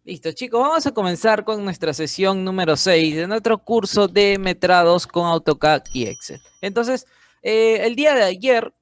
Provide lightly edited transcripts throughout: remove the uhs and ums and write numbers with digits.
Listo, chicos, vamos a comenzar con nuestra sesión número 6 de nuestro curso de metrados con AutoCAD y Excel. Entonces, el día de ayer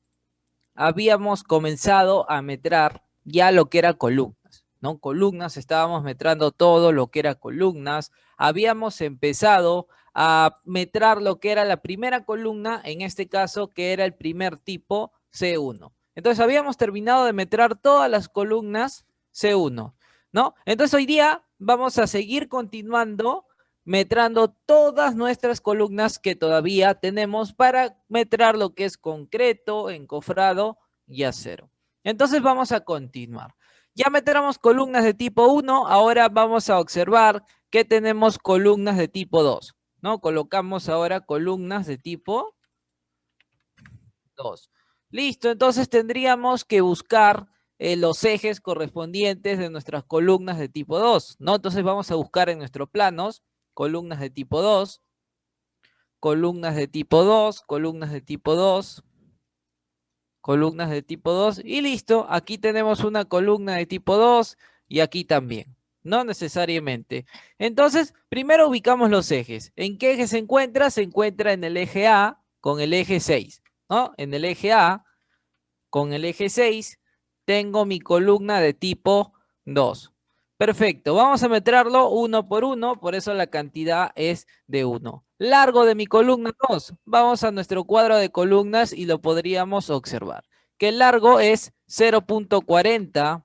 habíamos comenzado a metrar ya lo que era columnas, ¿no? Columnas, estábamos metrando todo lo que era columnas. Habíamos empezado a metrar lo que era la primera columna, en este caso, que era el primer tipo C1. Entonces, habíamos terminado de metrar todas las columnas C1, ¿no? Entonces, hoy día vamos a seguir continuando metrando todas nuestras columnas que todavía tenemos para metrar lo que es concreto, encofrado y acero. Entonces vamos a continuar. Ya meteremos columnas de tipo 1, ahora vamos a observar que tenemos columnas de tipo 2, ¿no? Colocamos ahora columnas de tipo 2. Listo, entonces tendríamos que buscar los ejes correspondientes de nuestras columnas de tipo 2, ¿no? Entonces vamos a buscar en nuestros planos columnas de tipo 2, columnas de tipo 2, columnas de tipo 2, columnas de tipo 2 y listo. Aquí tenemos una columna de tipo 2 y aquí también. No necesariamente. Entonces, primero ubicamos los ejes. ¿En qué eje se encuentra? Se encuentra en el eje A con el eje 6, ¿no? En el eje A con el eje 6 tengo mi columna de tipo 2. Perfecto, vamos a meterlo uno por uno, por eso la cantidad es de 1. Largo de mi columna 2. Vamos a nuestro cuadro de columnas y lo podríamos observar. Que el largo es 0.40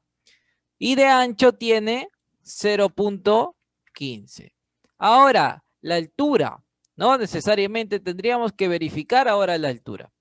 y de ancho tiene 0.15. Ahora, la altura. No necesariamente tendríamos que verificar ahora la altura.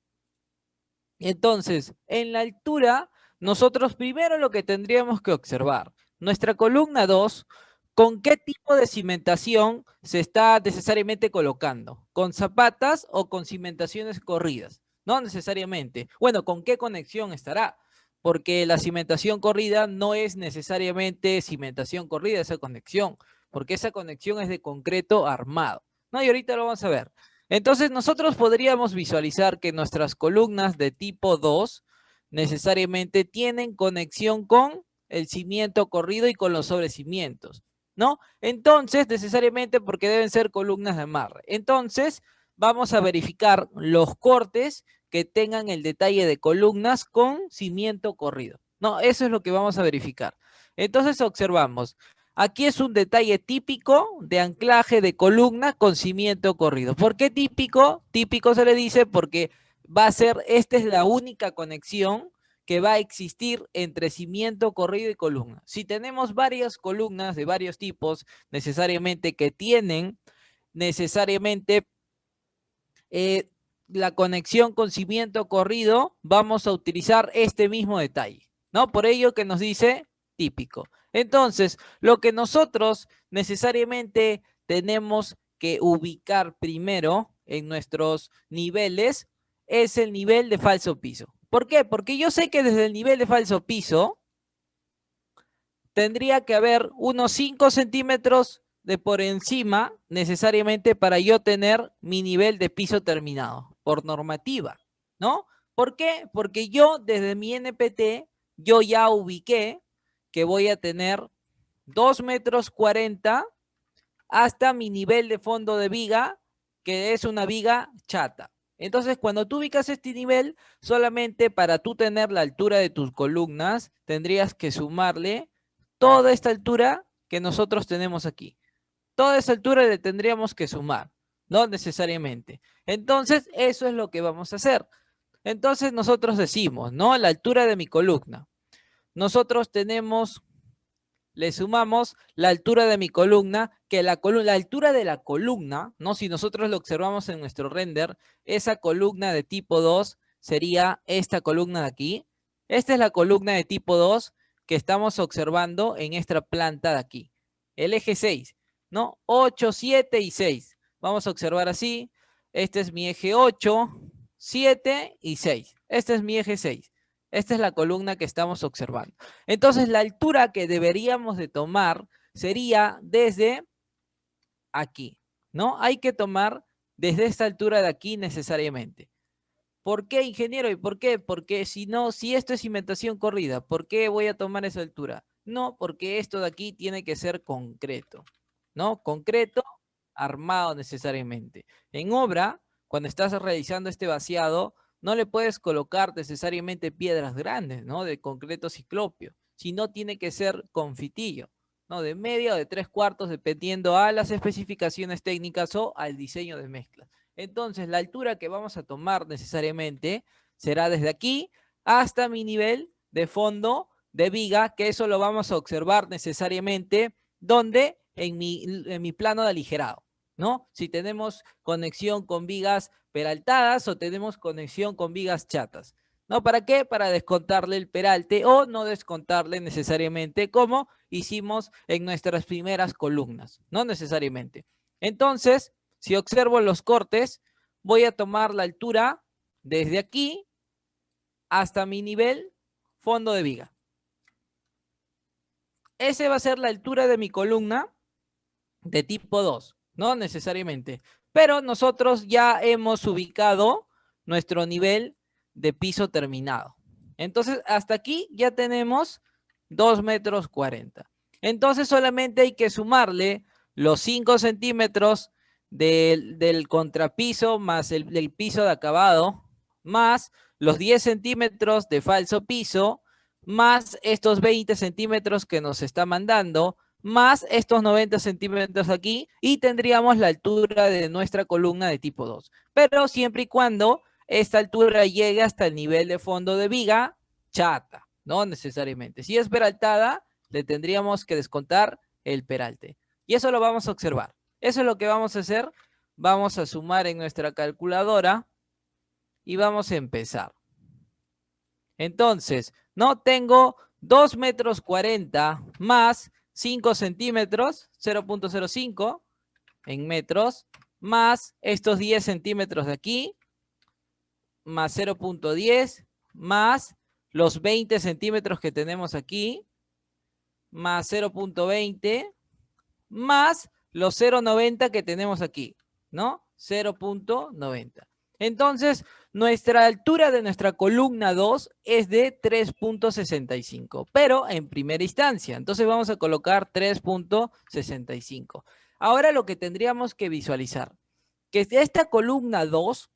Entonces, en la altura, nosotros primero lo que tendríamos que observar, nuestra columna 2, ¿con qué tipo de cimentación se está necesariamente colocando? ¿Con zapatas o con cimentaciones corridas? No necesariamente. Bueno, ¿con qué conexión estará? Porque la cimentación corrida no es necesariamente cimentación corrida esa conexión, porque esa conexión es de concreto armado. No, y ahorita lo vamos a ver. Entonces nosotros podríamos visualizar que nuestras columnas de tipo 2 necesariamente tienen conexión con el cimiento corrido y con los sobrecimientos, ¿no? Entonces, necesariamente porque deben ser columnas de amarre. Entonces, vamos a verificar los cortes que tengan el detalle de columnas con cimiento corrido. No, eso es lo que vamos a verificar. Entonces, observamos. Aquí es un detalle típico de anclaje de columna con cimiento corrido. ¿Por qué típico? Típico se le dice porque va a ser, esta es la única conexión que va a existir entre cimiento corrido y columna. Si tenemos varias columnas de varios tipos, necesariamente que tienen necesariamente la conexión con cimiento corrido, vamos a utilizar este mismo detalle, ¿no? Por ello que nos dice típico. Entonces, lo que nosotros necesariamente tenemos que ubicar primero en nuestros niveles es el nivel de falso piso. ¿Por qué? Porque yo sé que desde el nivel de falso piso tendría que haber unos 5 centímetros de por encima necesariamente para yo tener mi nivel de piso terminado, por normativa, ¿no? ¿Por qué? Porque yo desde mi NPT, yo ya ubiqué que voy a tener 2 metros 40 hasta mi nivel de fondo de viga, que es una viga chata. Entonces, cuando tú ubicas este nivel, solamente para tú tener la altura de tus columnas, tendrías que sumarle toda esta altura que nosotros tenemos aquí. Toda esa altura le tendríamos que sumar, no necesariamente. Entonces, eso es lo que vamos a hacer. Entonces, nosotros decimos, ¿no? La altura de mi columna. Nosotros tenemos, le sumamos la altura de mi columna, que la altura de la columna, ¿no? Si nosotros lo observamos en nuestro render, esa columna de tipo 2 sería esta columna de aquí. Esta es la columna de tipo 2 que estamos observando en esta planta de aquí. El eje 6, ¿no? 8, 7 y 6. Vamos a observar así. Este es mi eje 8, 7 y 6. Este es mi eje 6. Esta es la columna que estamos observando. Entonces, la altura que deberíamos de tomar sería desde aquí, ¿no? Hay que tomar desde esta altura de aquí necesariamente. ¿Por qué, ingeniero? ¿Y por qué? Porque si no, si esto es cimentación corrida, ¿por qué voy a tomar esa altura? No, porque esto de aquí tiene que ser concreto, ¿no? Concreto, armado necesariamente. En obra, cuando estás realizando este vaciado, no le puedes colocar necesariamente piedras grandes, ¿no? De concreto ciclopio, sino tiene que ser confitillo, ¿no? De media o de 3/4, dependiendo a las especificaciones técnicas o al diseño de mezclas. Entonces, la altura que vamos a tomar necesariamente será desde aquí hasta mi nivel de fondo de viga, que eso lo vamos a observar necesariamente, ¿dónde? En mi plano de aligerado, ¿no? Si tenemos conexión con vigas peraltadas o tenemos conexión con vigas chatas, ¿no? ¿Para qué? Para descontarle el peralte o no descontarle necesariamente como hicimos en nuestras primeras columnas, no necesariamente. Entonces, si observo los cortes, voy a tomar la altura desde aquí hasta mi nivel fondo de viga. Esa va a ser la altura de mi columna de tipo 2, no necesariamente. Pero nosotros ya hemos ubicado nuestro nivel de piso terminado. Entonces, hasta aquí ya tenemos 2,40 m. Entonces, solamente hay que sumarle los 5 centímetros del contrapiso más el piso de acabado, más los 10 centímetros de falso piso, más estos 20 centímetros que nos está mandando, más estos 90 centímetros aquí, y tendríamos la altura de nuestra columna de tipo 2. Pero siempre y cuando esta altura llegue hasta el nivel de fondo de viga chata, no necesariamente. Si es peraltada, le tendríamos que descontar el peralte. Y eso lo vamos a observar. Eso es lo que vamos a hacer. Vamos a sumar en nuestra calculadora y vamos a empezar. Entonces, no tengo 2,40 m más 5 centímetros, 0,05 en metros, más estos 10 centímetros de aquí, más 0,10, más los 20 centímetros que tenemos aquí, más 0,20, más los 0,90 que tenemos aquí, ¿no? 0,90. Entonces, nuestra altura de nuestra columna 2 es de 3,65, pero en primera instancia. Entonces vamos a colocar 3,65. Ahora lo que tendríamos que visualizar, que esta columna 2,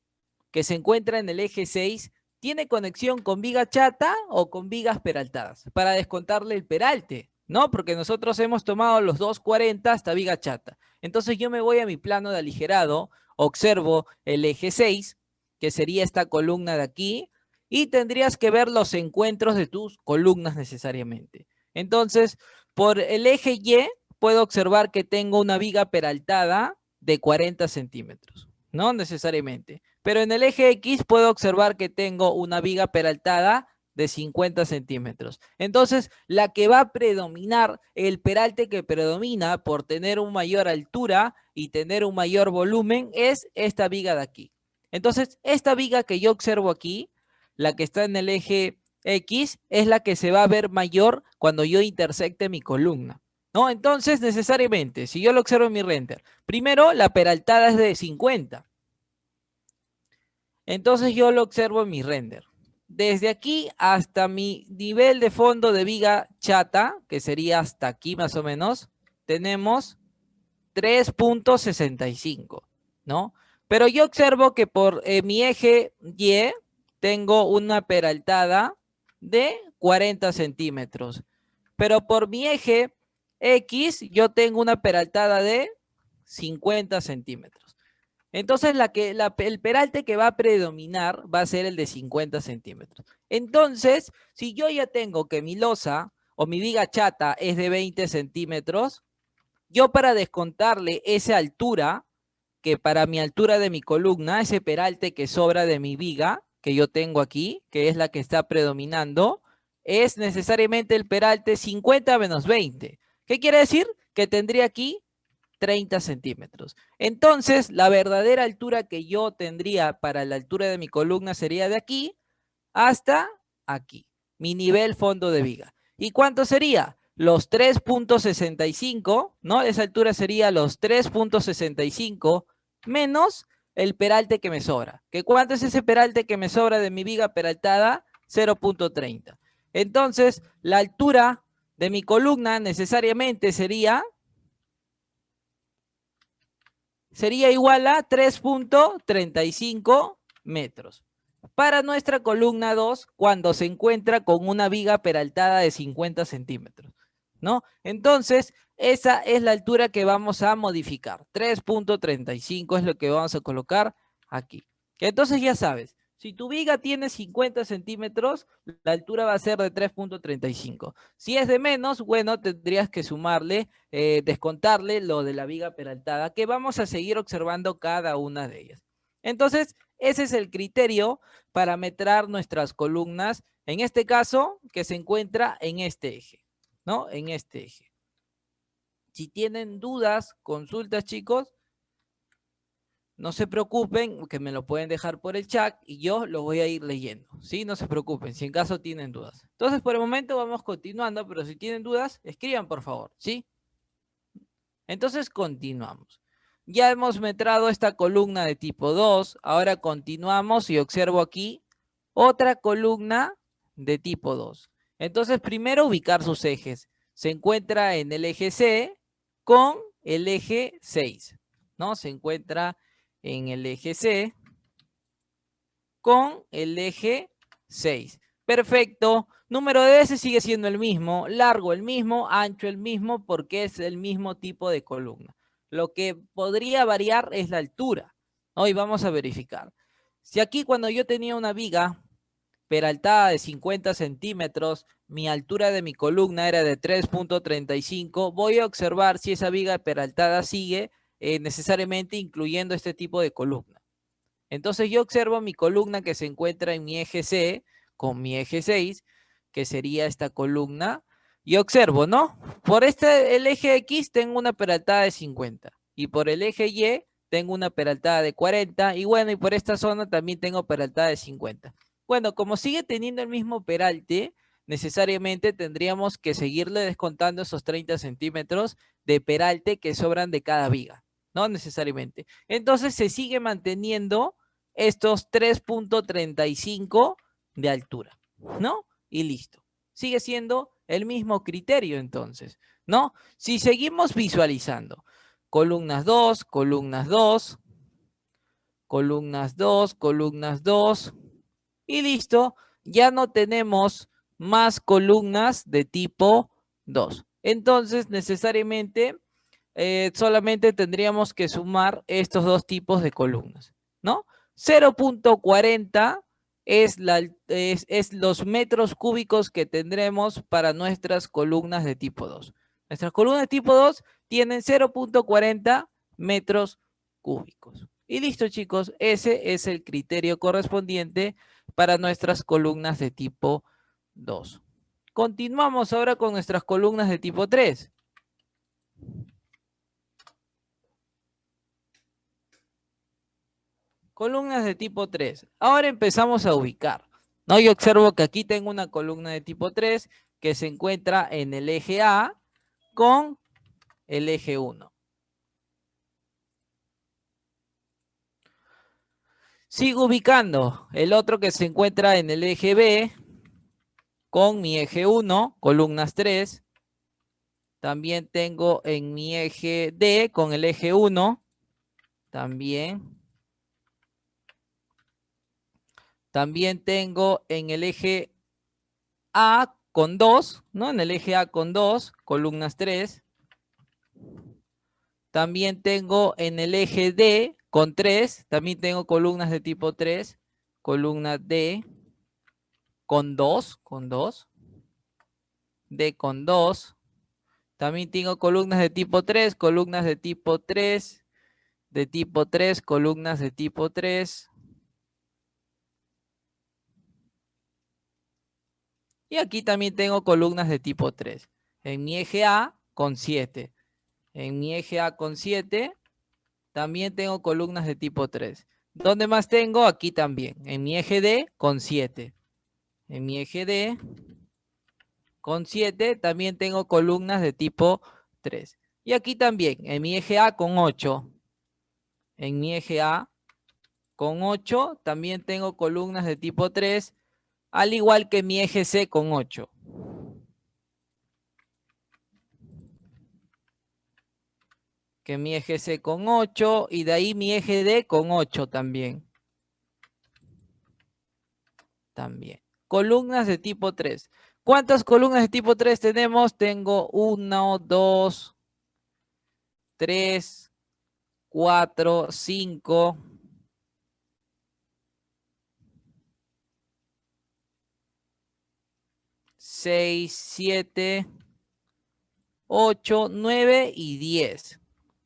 que se encuentra en el eje 6, tiene conexión con viga chata o con vigas peraltadas, para descontarle el peralte, ¿no? Porque nosotros hemos tomado los 2,40 hasta viga chata. Entonces yo me voy a mi plano de aligerado, observo el eje 6, que sería esta columna de aquí, y tendrías que ver los encuentros de tus columnas necesariamente. Entonces, por el eje Y, puedo observar que tengo una viga peraltada de 40 centímetros, no necesariamente. Pero en el eje X puedo observar que tengo una viga peraltada de 50 centímetros. Entonces, la que va a predominar, el peralte que predomina por tener una mayor altura y tener un mayor volumen, es esta viga de aquí. Entonces, esta viga que yo observo aquí, la que está en el eje X, es la que se va a ver mayor cuando yo intersecte mi columna, ¿no? Entonces, necesariamente, si yo lo observo en mi render, primero la peraltada es de 50. Entonces yo lo observo en mi render. Desde aquí hasta mi nivel de fondo de viga chata, que sería hasta aquí más o menos, tenemos 3,65, ¿no? Pero yo observo que por mi eje Y tengo una peraltada de 40 centímetros. Pero por mi eje X yo tengo una peraltada de 50 centímetros. Entonces el peralte que va a predominar va a ser el de 50 centímetros. Entonces, si yo ya tengo que mi losa o mi viga chata es de 20 centímetros, yo para descontarle esa altura, que para mi altura de mi columna, ese peralte que sobra de mi viga, que yo tengo aquí, que es la que está predominando, es necesariamente el peralte 50 menos 20. ¿Qué quiere decir? Que tendría aquí 30 centímetros. Entonces, la verdadera altura que yo tendría para la altura de mi columna sería de aquí hasta aquí, mi nivel fondo de viga. ¿Y cuánto sería? Los 3,65, ¿no? Esa altura sería los 3,65 menos el peralte que me sobra. ¿Que cuánto es ese peralte que me sobra de mi viga peraltada? 0,30. Entonces, la altura de mi columna necesariamente sería igual a 3.35 metros. Para nuestra columna 2, cuando se encuentra con una viga peraltada de 50 centímetros, ¿no? Entonces, esa es la altura que vamos a modificar. 3.35 es lo que vamos a colocar aquí. Entonces ya sabes, si tu viga tiene 50 centímetros, la altura va a ser de 3.35. Si es de menos, bueno, tendrías que sumarle, descontarle lo de la viga peraltada, que vamos a seguir observando cada una de ellas. Entonces, ese es el criterio para metrar nuestras columnas, en este caso, que se encuentra en este eje, ¿no? En este eje. Si tienen dudas, consultas, chicos, no se preocupen, que me lo pueden dejar por el chat y yo lo voy a ir leyendo, ¿sí? No se preocupen, si en caso tienen dudas. Entonces, por el momento vamos continuando, pero si tienen dudas, escriban, por favor, ¿sí? Entonces, continuamos. Ya hemos metrado esta columna de tipo 2, ahora continuamos y observo aquí otra columna de tipo 2. Entonces, primero ubicar sus ejes. Se encuentra en el eje C con el eje 6, ¿no? Se encuentra en el eje C con el eje 6. Perfecto. Número de veces sigue siendo el mismo, largo el mismo, ancho el mismo, porque es el mismo tipo de columna. Lo que podría variar es la altura. Hoy vamos a verificar. Si aquí cuando yo tenía una viga peraltada de 50 centímetros, mi altura de mi columna era de 3.35, voy a observar si esa viga peraltada sigue necesariamente incluyendo este tipo de columna. Entonces yo observo mi columna que se encuentra en mi eje C con mi eje 6, que sería esta columna, y observo, ¿no? Por el eje X tengo una peraltada de 50 y por el eje Y tengo una peraltada de 40 y bueno, y por esta zona también tengo peraltada de 50. Bueno, como sigue teniendo el mismo peralte, necesariamente tendríamos que seguirle descontando esos 30 centímetros de peralte que sobran de cada viga, no necesariamente. Entonces se sigue manteniendo estos 3.35 de altura, ¿no? Y listo. Sigue siendo el mismo criterio entonces, ¿no? Si seguimos visualizando, columnas 2, columnas 2, columnas 2, columnas 2, y listo, ya no tenemos más columnas de tipo 2. Entonces, necesariamente, solamente tendríamos que sumar estos dos tipos de columnas, ¿no? 0.40 es los metros cúbicos que tendremos para nuestras columnas de tipo 2. Nuestras columnas de tipo 2 tienen 0.40 metros cúbicos. Y listo, chicos, ese es el criterio correspondiente para nuestras columnas de tipo 2. Continuamos ahora con nuestras columnas de tipo 3. Columnas de tipo 3. Ahora empezamos a ubicar, ¿no? Yo observo que aquí tengo una columna de tipo 3 que se encuentra en el eje A con el eje 1. Sigo ubicando el otro que se encuentra en el eje B con mi eje 1, columnas 3. También tengo en mi eje D con el eje 1. También tengo en el eje A con 2, ¿no? En el eje A con 2, columnas 3. También tengo en el eje D con 3, también tengo columnas de tipo 3, columna D con 2, D con 2. También tengo columnas de tipo 3, columnas de tipo 3, columnas de tipo 3. Y aquí también tengo columnas de tipo 3. En mi eje A con 7. En mi eje A con 7 también tengo columnas de tipo 3. ¿Dónde más tengo? Aquí también. En mi eje D con 7. En mi eje D con 7 también tengo columnas de tipo 3. Y aquí también, en mi eje A con 8. En mi eje A con 8 también tengo columnas de tipo 3, al igual que mi eje C con 8. que mi eje C con 8 y de ahí mi eje D con 8 también. Columnas de tipo 3. ¿Cuántas columnas de tipo 3 tenemos? Tengo 1, 2, 3, 4, 5, 6, 7, 8, 9 y 10.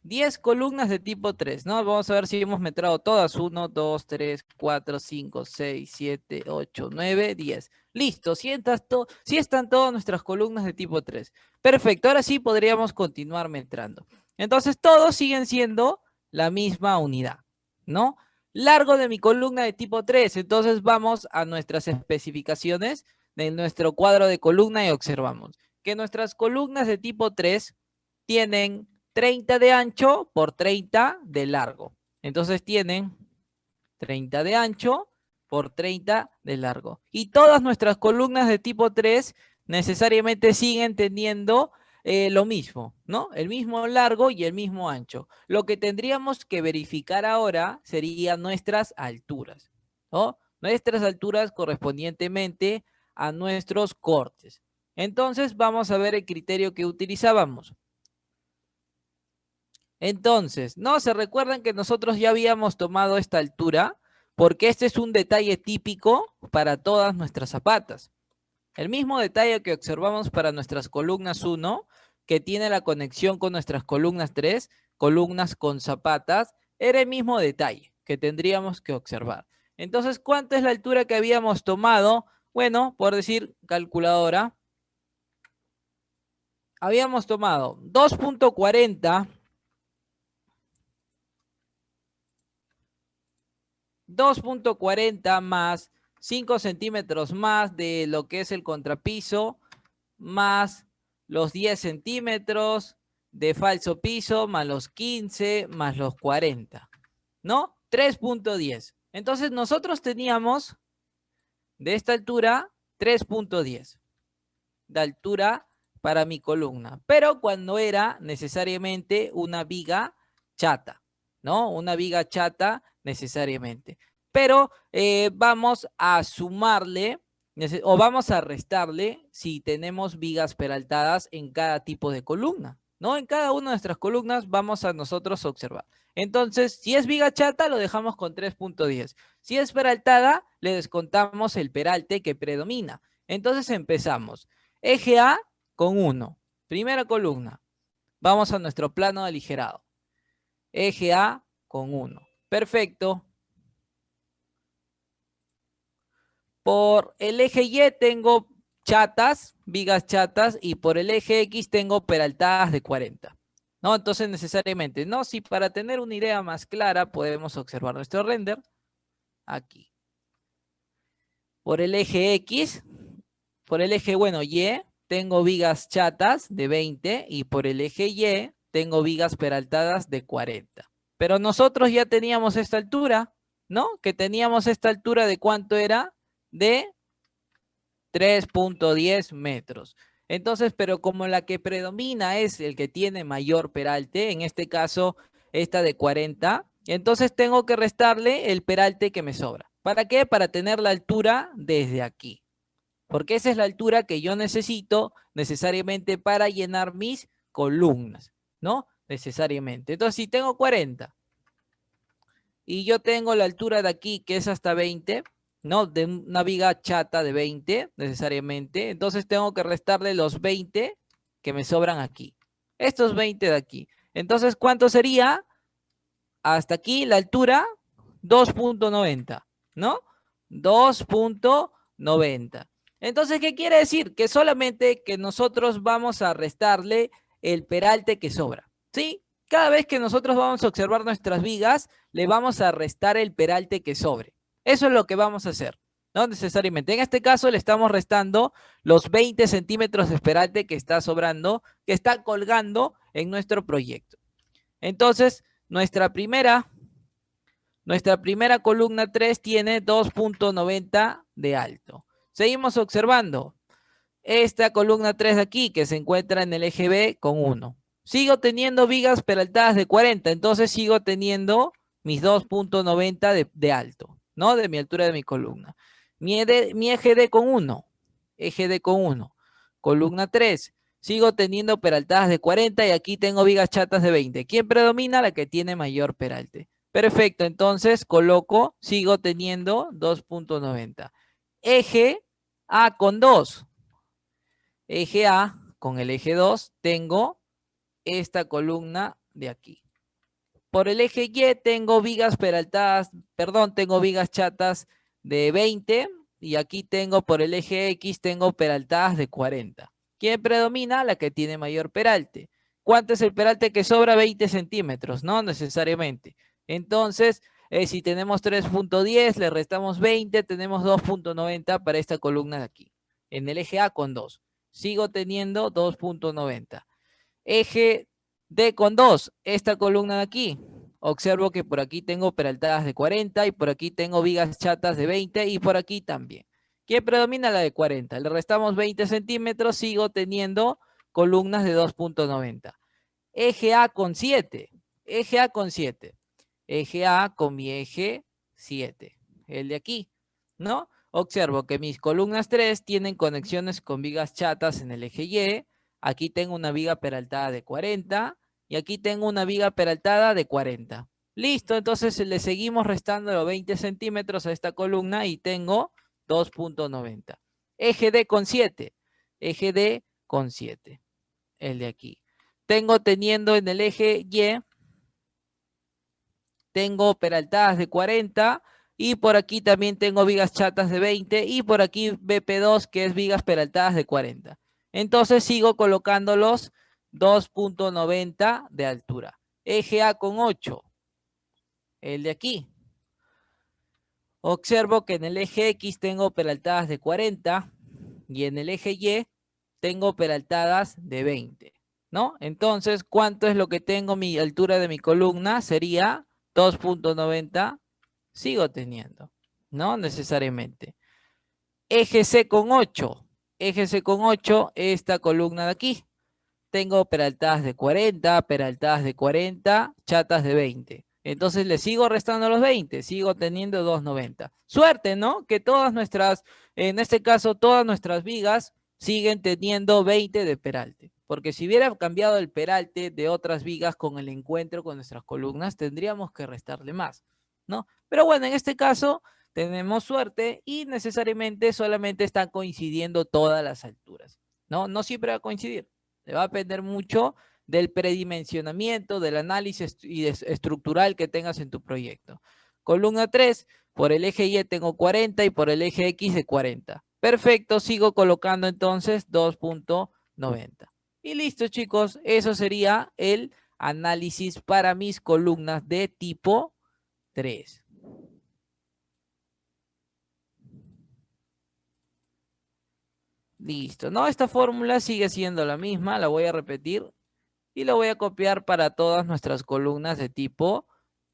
10 columnas de tipo 3, ¿no? Vamos a ver si hemos metrado todas. 1, 2, 3, 4, 5, 6, 7, 8, 9, 10. Listo, si están todas nuestras columnas de tipo 3. Perfecto, ahora sí podríamos continuar metrando. Entonces todos siguen siendo la misma unidad, ¿no? Largo de mi columna de tipo 3. Entonces vamos a nuestras especificaciones de nuestro cuadro de columna y observamos que nuestras columnas de tipo 3 tienen 30 de ancho por 30 de largo. Entonces tienen 30 de ancho por 30 de largo. Y todas nuestras columnas de tipo 3 necesariamente siguen teniendo lo mismo, ¿no? El mismo largo y el mismo ancho. Lo que tendríamos que verificar ahora serían nuestras alturas, ¿no? Nuestras alturas correspondientemente a nuestros cortes. Entonces vamos a ver el criterio que utilizábamos. Entonces, ¿no? ¿Se recuerdan que nosotros ya habíamos tomado esta altura? Porque este es un detalle típico para todas nuestras zapatas. El mismo detalle que observamos para nuestras columnas 1, que tiene la conexión con nuestras columnas 3, columnas con zapatas, era el mismo detalle que tendríamos que observar. Entonces, ¿cuánto es la altura que habíamos tomado? Bueno, por decir calculadora, habíamos tomado 2.40 más 5 centímetros más de lo que es el contrapiso, más los 10 centímetros de falso piso, más los 15, más los 40, ¿no? 3.10. Entonces nosotros teníamos de esta altura 3.10 de altura para mi columna, pero cuando era necesariamente una viga chata, ¿no? Una viga chata necesariamente. Pero vamos a sumarle o vamos a restarle si tenemos vigas peraltadas en cada tipo de columna, ¿no? En cada una de nuestras columnas vamos a nosotros observar. Entonces, si es viga chata, lo dejamos con 3.10. Si es peraltada, le descontamos el peralte que predomina. Entonces empezamos. Eje A con 1. Primera columna. Vamos a nuestro plano de aligerado. Eje A con 1. Perfecto. Por el eje Y tengo chatas, vigas chatas, y por el eje X tengo peraltadas de 40. ¿No? Entonces necesariamente, ¿no? Si para tener una idea más clara podemos observar nuestro render aquí. Por el eje X, por el eje, bueno, Y, tengo vigas chatas de 20 y por el eje Y tengo vigas peraltadas de 40. Pero nosotros ya teníamos esta altura, ¿no? Que teníamos esta altura de ¿cuánto era? De 3.10 metros. Entonces, pero como la que predomina es el que tiene mayor peralte, en este caso esta de 40, entonces tengo que restarle el peralte que me sobra. ¿Para qué? Para tener la altura desde aquí. Porque esa es la altura que yo necesito necesariamente para llenar mis columnas, ¿no? Necesariamente. Entonces, si tengo 40 y yo tengo la altura de aquí que es hasta 20, ¿no? De una viga chata de 20 necesariamente, entonces tengo que restarle los 20 que me sobran aquí. Estos 20 de aquí. Entonces, ¿cuánto sería? Hasta aquí la altura 2.90, ¿no? 2.90. Entonces, ¿qué quiere decir? Que solamente que nosotros vamos a restarle el peralte que sobra, ¿sí? Cada vez que nosotros vamos a observar nuestras vigas, le vamos a restar el peralte que sobre. Eso es lo que vamos a hacer, no necesariamente. En este caso le estamos restando los 20 centímetros de peralte que está sobrando, que está colgando en nuestro proyecto. Entonces, nuestra primera columna 3 tiene 2.90 de alto. Seguimos observando. Esta columna 3 de aquí, que se encuentra en el eje B con 1. Sigo teniendo vigas peraltadas de 40, entonces sigo teniendo mis 2.90 de alto, ¿no? De mi altura de mi columna. Mi eje D con 1, eje D con 1, columna 3. Sigo teniendo peraltadas de 40 y aquí tengo vigas chatas de 20. ¿Quién predomina? La que tiene mayor peralte. Perfecto, entonces coloco, sigo teniendo 2.90. Eje A con 2. Eje A con el eje 2 tengo esta columna de aquí. Por el eje Y tengo vigas peraltadas, perdón, tengo vigas chatas de 20 y aquí tengo por el eje X tengo peraltadas de 40. ¿Quién predomina? La que tiene mayor peralte. ¿Cuánto es el peralte que sobra? 20 centímetros, no necesariamente. Entonces, si tenemos 3.10, le restamos 20, tenemos 2.90 para esta columna de aquí. En el eje A con 2. Sigo teniendo 2.90. Eje D con 2, esta columna de aquí. Observo que por aquí tengo peraltadas de 40 y por aquí tengo vigas chatas de 20 y por aquí también. ¿Quién predomina? La de 40. Le restamos 20 centímetros, sigo teniendo columnas de 2.90. Eje A con 7. Eje A con 7. Eje A con mi eje 7. El de aquí, ¿no? Observo que mis columnas 3 tienen conexiones con vigas chatas en el eje Y. Aquí tengo una viga peraltada de 40 y aquí tengo una viga peraltada de 40. Listo, entonces le seguimos restando los 20 centímetros a esta columna y tengo 2.90. Eje D con 7. Eje D con 7. El de aquí. Tengo teniendo en el eje Y, tengo peraltadas de 40 y por aquí también tengo vigas chatas de 20 y por aquí BP2 que es vigas peraltadas de 40. Entonces sigo colocando los 2.90 de altura. Eje A con 8, el de aquí. Observo que en el eje X tengo peraltadas de 40 y en el eje Y tengo peraltadas de 20, ¿no? Entonces, ¿cuánto es lo que tengo mi altura de mi columna? Sería 2.90, sigo teniendo, ¿no? Necesariamente. Eje C con 8, eje C con 8, esta columna de aquí. Tengo peraltadas de 40, peraltadas de 40, chatas de 20. Entonces le sigo restando los 20, sigo teniendo 2.90. Suerte, ¿no? Que todas nuestras, en este caso, todas nuestras vigas siguen teniendo 20 de peralte. Porque si hubiera cambiado el peralte de otras vigas con el encuentro con nuestras columnas, tendríamos que restarle más, ¿no? Pero bueno, en este caso tenemos suerte y necesariamente solamente están coincidiendo todas las alturas, ¿no? No siempre va a coincidir. Le va a depender mucho del predimensionamiento, del análisis estructural que tengas en tu proyecto. Columna 3, por el eje Y tengo 40 y por el eje X de 40. Perfecto, sigo colocando entonces 2.90. Y listo, chicos, eso sería el análisis para mis columnas de tipo 3. Listo, ¿no? Esta fórmula sigue siendo la misma, la voy a repetir y la voy a copiar para todas nuestras columnas de tipo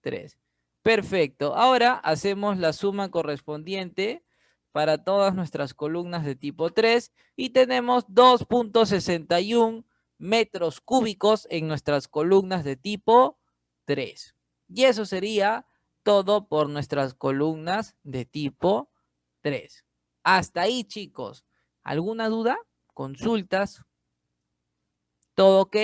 3. Perfecto. Ahora hacemos la suma correspondiente para todas nuestras columnas de tipo 3 y tenemos 2.61 metros cúbicos en nuestras columnas de tipo 3. Y eso sería todo por nuestras columnas de tipo 3. Hasta ahí, chicos. ¿Alguna duda? ¿Consultas? ¿Todo ok?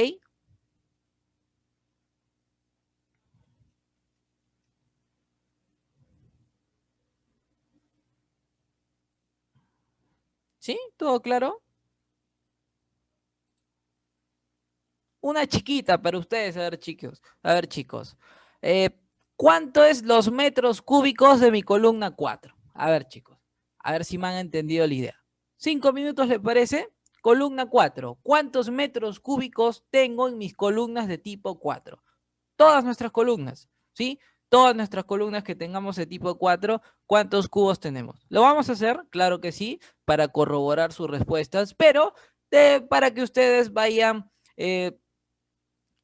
¿Sí? ¿Todo claro? Una chiquita para ustedes, a ver, chicos. A ver, chicos. Eh, ¿Cuánto es los metros cúbicos de mi columna 4? A ver, chicos. A ver si me han entendido la idea. 5 minutos, ¿les parece? Columna 4. ¿Cuántos metros cúbicos tengo en mis columnas de tipo 4? Todas nuestras columnas, ¿sí? Todas nuestras columnas que tengamos de tipo 4, ¿cuántos cubos tenemos? ¿Lo vamos a hacer? Claro que sí, para corroborar sus respuestas, pero para que ustedes eh,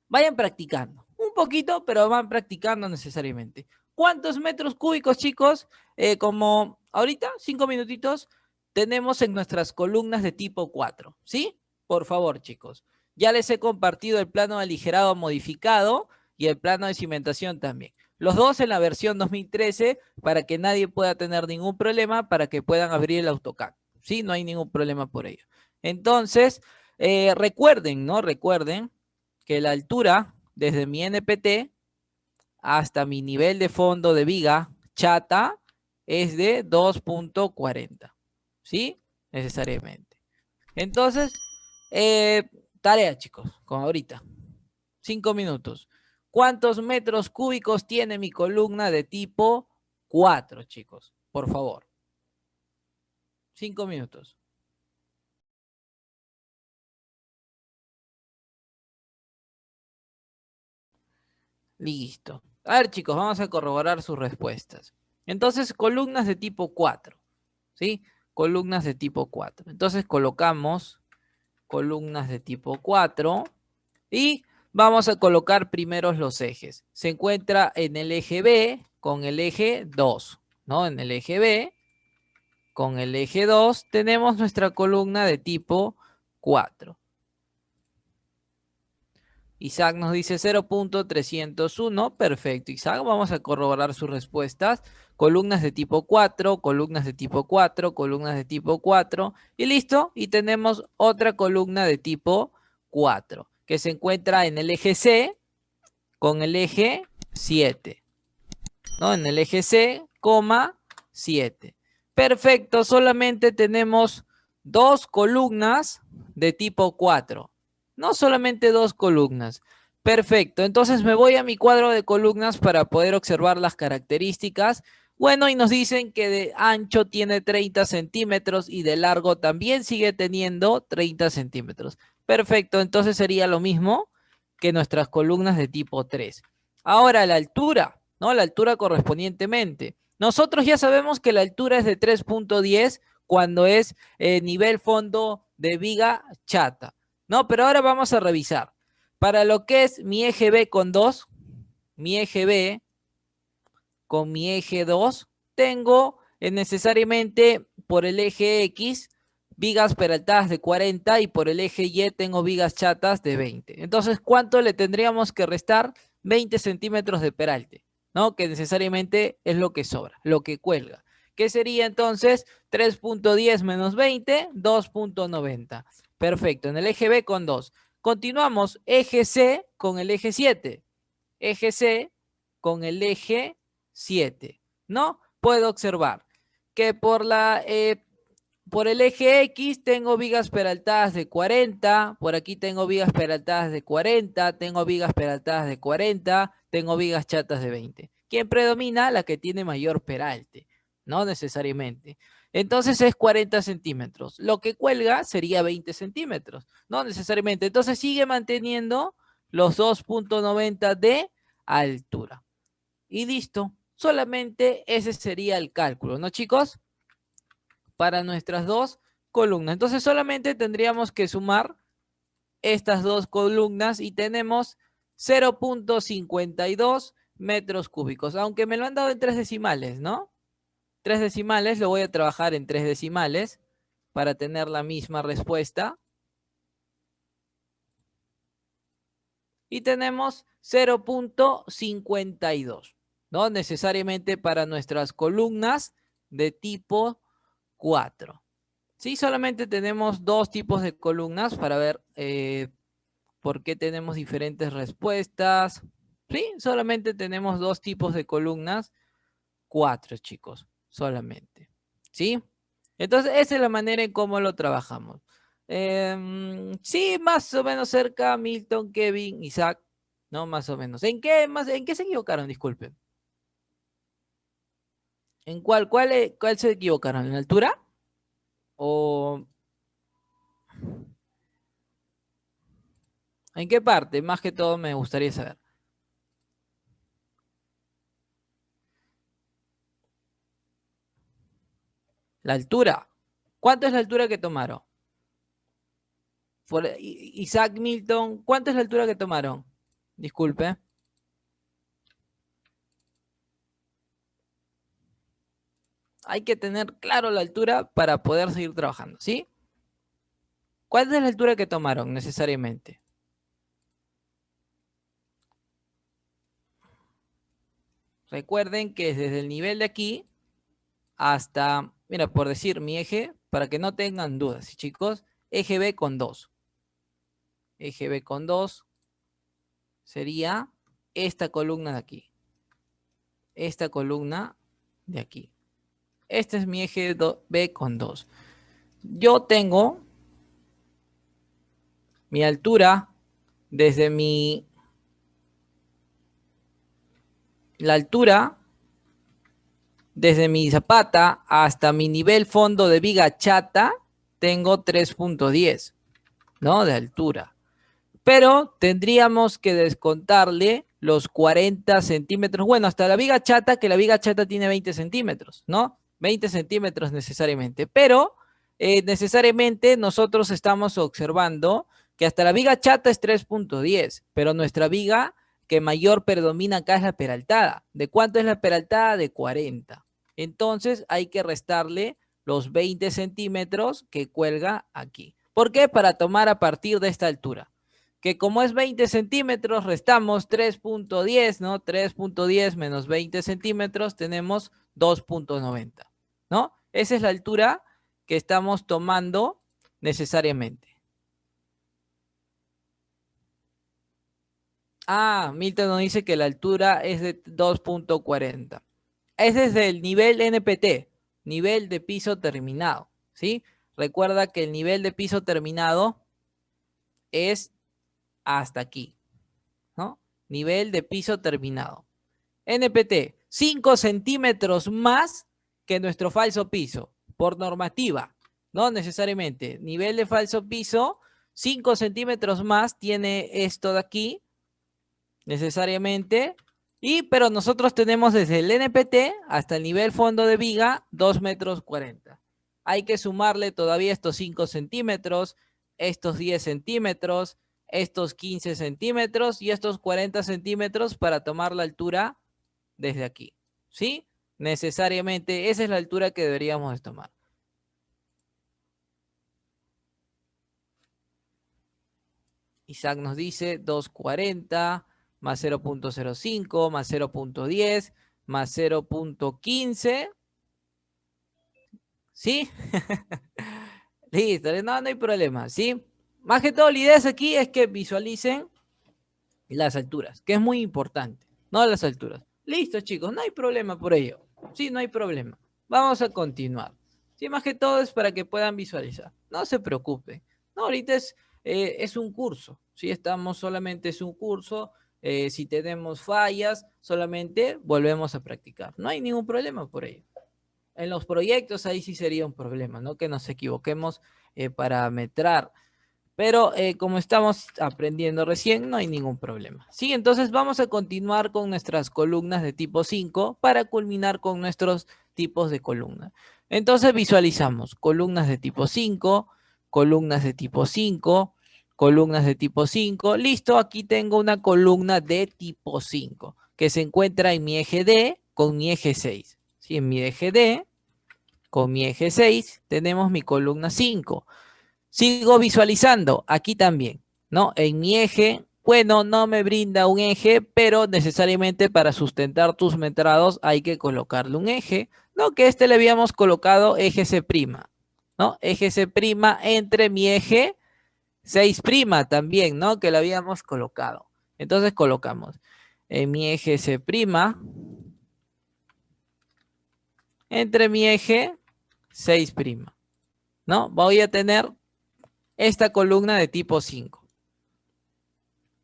vayan practicando. Un poquito, pero van practicando necesariamente. ¿Cuántos metros cúbicos, chicos? Como ahorita, 5 minutitos, tenemos en nuestras columnas de tipo 4, ¿sí? Por favor, chicos. Ya les he compartido el plano aligerado modificado y el plano de cimentación también. Los dos en la versión 2013 para que nadie pueda tener ningún problema, para que puedan abrir el AutoCAD. ¿Sí? No hay ningún problema por ello. Entonces, recuerden, ¿no? Recuerden que la altura desde mi NPT hasta mi nivel de fondo de viga chata es de 2.40. ¿Sí? Necesariamente. Entonces, tarea, chicos, como ahorita. 5 minutos. ¿Cuántos metros cúbicos tiene mi columna de tipo 4, chicos? Por favor. 5 minutos. Listo. A ver, chicos, vamos a corroborar sus respuestas. Entonces, columnas de tipo 4. ¿Sí? Columnas de tipo 4. Entonces, colocamos columnas de tipo 4 y vamos a colocar primero los ejes. Se encuentra en el eje B con el eje 2, ¿no? En el eje B con el eje 2 tenemos nuestra columna de tipo 4. Isaac nos dice 0.301. Perfecto, Isaac. Vamos a corroborar sus respuestas. Columnas de tipo 4, columnas de tipo 4, columnas de tipo 4. Y listo. Y tenemos otra columna de tipo 4 que se encuentra en el eje C con el eje 7. ¿No? En el eje C, 7. Perfecto. Solamente tenemos dos columnas de tipo 4. No solamente dos columnas. Perfecto. Entonces me voy a mi cuadro de columnas para poder observar las características. Bueno, y nos dicen que de ancho tiene 30 centímetros y de largo también sigue teniendo 30 centímetros. Perfecto. Entonces sería lo mismo que nuestras columnas de tipo 3. Ahora la altura, ¿no? La altura correspondientemente. Nosotros ya sabemos que la altura es de 3.10 cuando es nivel fondo de viga chata. No, pero ahora vamos a revisar. Para lo que es mi eje B con 2, mi eje B con mi eje 2, tengo necesariamente por el eje X vigas peraltadas de 40 y por el eje Y tengo vigas chatas de 20. Entonces, ¿cuánto le tendríamos que restar? 20 centímetros de peralte, ¿no? Que necesariamente es lo que sobra, lo que cuelga. ¿Qué sería entonces? 3.10 menos 20, 2.90. Perfecto, en el eje B con 2. Continuamos, eje C con el eje 7. Eje C con el eje 7, ¿no? Puedo observar que por el eje X tengo vigas peraltadas de 40, por aquí tengo vigas peraltadas de 40, tengo vigas peraltadas de 40, tengo vigas chatas de 20. ¿Quién predomina? La que tiene mayor peralte, no necesariamente. Entonces es 40 centímetros. Lo que cuelga sería 20 centímetros, no necesariamente. Entonces sigue manteniendo los 2.90 de altura. Y listo. Solamente ese sería el cálculo, ¿no, chicos? Para nuestras dos columnas. Entonces solamente tendríamos que sumar estas dos columnas y tenemos 0.52 metros cúbicos, aunque me lo han dado en 3 decimales, ¿no? 3 decimales, lo voy a trabajar en 3 decimales para tener la misma respuesta. Y tenemos 0.52, ¿no? Necesariamente para nuestras columnas de tipo 4. Sí, solamente tenemos dos tipos de columnas para ver por qué tenemos diferentes respuestas. Sí, solamente tenemos dos tipos de columnas, 4, chicos, solamente. ¿Sí? Entonces, esa es la manera en cómo lo trabajamos. Sí, más o menos cerca, Milton, Kevin, Isaac, ¿no? Más o menos. ¿En qué se equivocaron? Disculpen. ¿En cuál se equivocaron? ¿En altura? ¿O en qué parte? Más que todo me gustaría saber. La altura. ¿Cuánto es la altura que tomaron? Isaac, Milton, ¿cuánto es la altura que tomaron? Disculpe. Hay que tener claro la altura para poder seguir trabajando, ¿sí? ¿Cuál es la altura que tomaron necesariamente? Recuerden que desde el nivel de aquí hasta, mira, por decir mi eje, para que no tengan dudas, ¿sí, chicos? Eje B con 2. Eje B con 2 sería esta columna de aquí. Esta columna de aquí. Este es mi eje B con 2. Yo tengo mi altura desde la altura desde mi zapata hasta mi nivel fondo de viga chata, tengo 3.10, ¿no? De altura. Pero tendríamos que descontarle los 40 centímetros. Bueno, hasta la viga chata, que la viga chata tiene 20 centímetros, ¿no? 20 centímetros necesariamente. Pero necesariamente nosotros estamos observando que hasta la viga chata es 3.10, pero nuestra viga que mayor predomina acá es la peraltada. ¿De cuánto es la peraltada? De 40. Entonces hay que restarle los 20 centímetros que cuelga aquí. ¿Por qué? Para tomar a partir de esta altura. Que como es 20 centímetros, restamos 3.10, ¿no? 3.10 menos 20 centímetros, tenemos 2.90, ¿no? Esa es la altura que estamos tomando necesariamente. Ah, Milton nos dice que la altura es de 2.40. Es desde el nivel NPT, nivel de piso terminado, ¿sí? Recuerda que el nivel de piso terminado es hasta aquí, ¿no? Nivel de piso terminado. NPT, 5 centímetros más que nuestro falso piso, por normativa, no necesariamente. Nivel de falso piso, 5 centímetros más tiene esto de aquí, necesariamente. Pero nosotros tenemos desde el NPT hasta el nivel fondo de viga 2 metros 40. Hay que sumarle todavía estos 5 centímetros, estos 10 centímetros, estos 15 centímetros y estos 40 centímetros para tomar la altura desde aquí. ¿Sí? Necesariamente esa es la altura que deberíamos tomar. Isaac nos dice 240 más 0.05 más 0.10 más 0.15. ¿Sí? Listo, no hay problema, ¿sí? Más que todo, la idea aquí es que visualicen las alturas, que es muy importante, no las alturas. Listo, chicos, no hay problema por ello. Sí, no hay problema. Vamos a continuar. Sí, más que todo es para que puedan visualizar. No se preocupen. No, ahorita es un curso. Si estamos solamente es un curso. Si tenemos fallas, solamente volvemos a practicar. No hay ningún problema por ello. En los proyectos ahí sí sería un problema, ¿no? Que nos equivoquemos para metrar. Pero como estamos aprendiendo recién, no hay ningún problema. Sí, entonces vamos a continuar con nuestras columnas de tipo 5 para culminar con nuestros tipos de columna. Entonces visualizamos columnas de tipo 5, columnas de tipo 5, columnas de tipo 5. Listo, aquí tengo una columna de tipo 5 que se encuentra en mi eje D con mi eje 6. ¿Sí? En mi eje D con mi eje 6 tenemos mi columna 5. Sigo visualizando, aquí también, ¿no? En mi eje, bueno, no me brinda un eje, pero necesariamente para sustentar tus metrados hay que colocarle un eje, ¿no? Que le habíamos colocado eje C', ¿no? Eje C' entre mi eje 6' también, ¿no? Que lo habíamos colocado. Entonces colocamos en mi eje C' entre mi eje 6', ¿no? Voy a tener esta columna de tipo 5.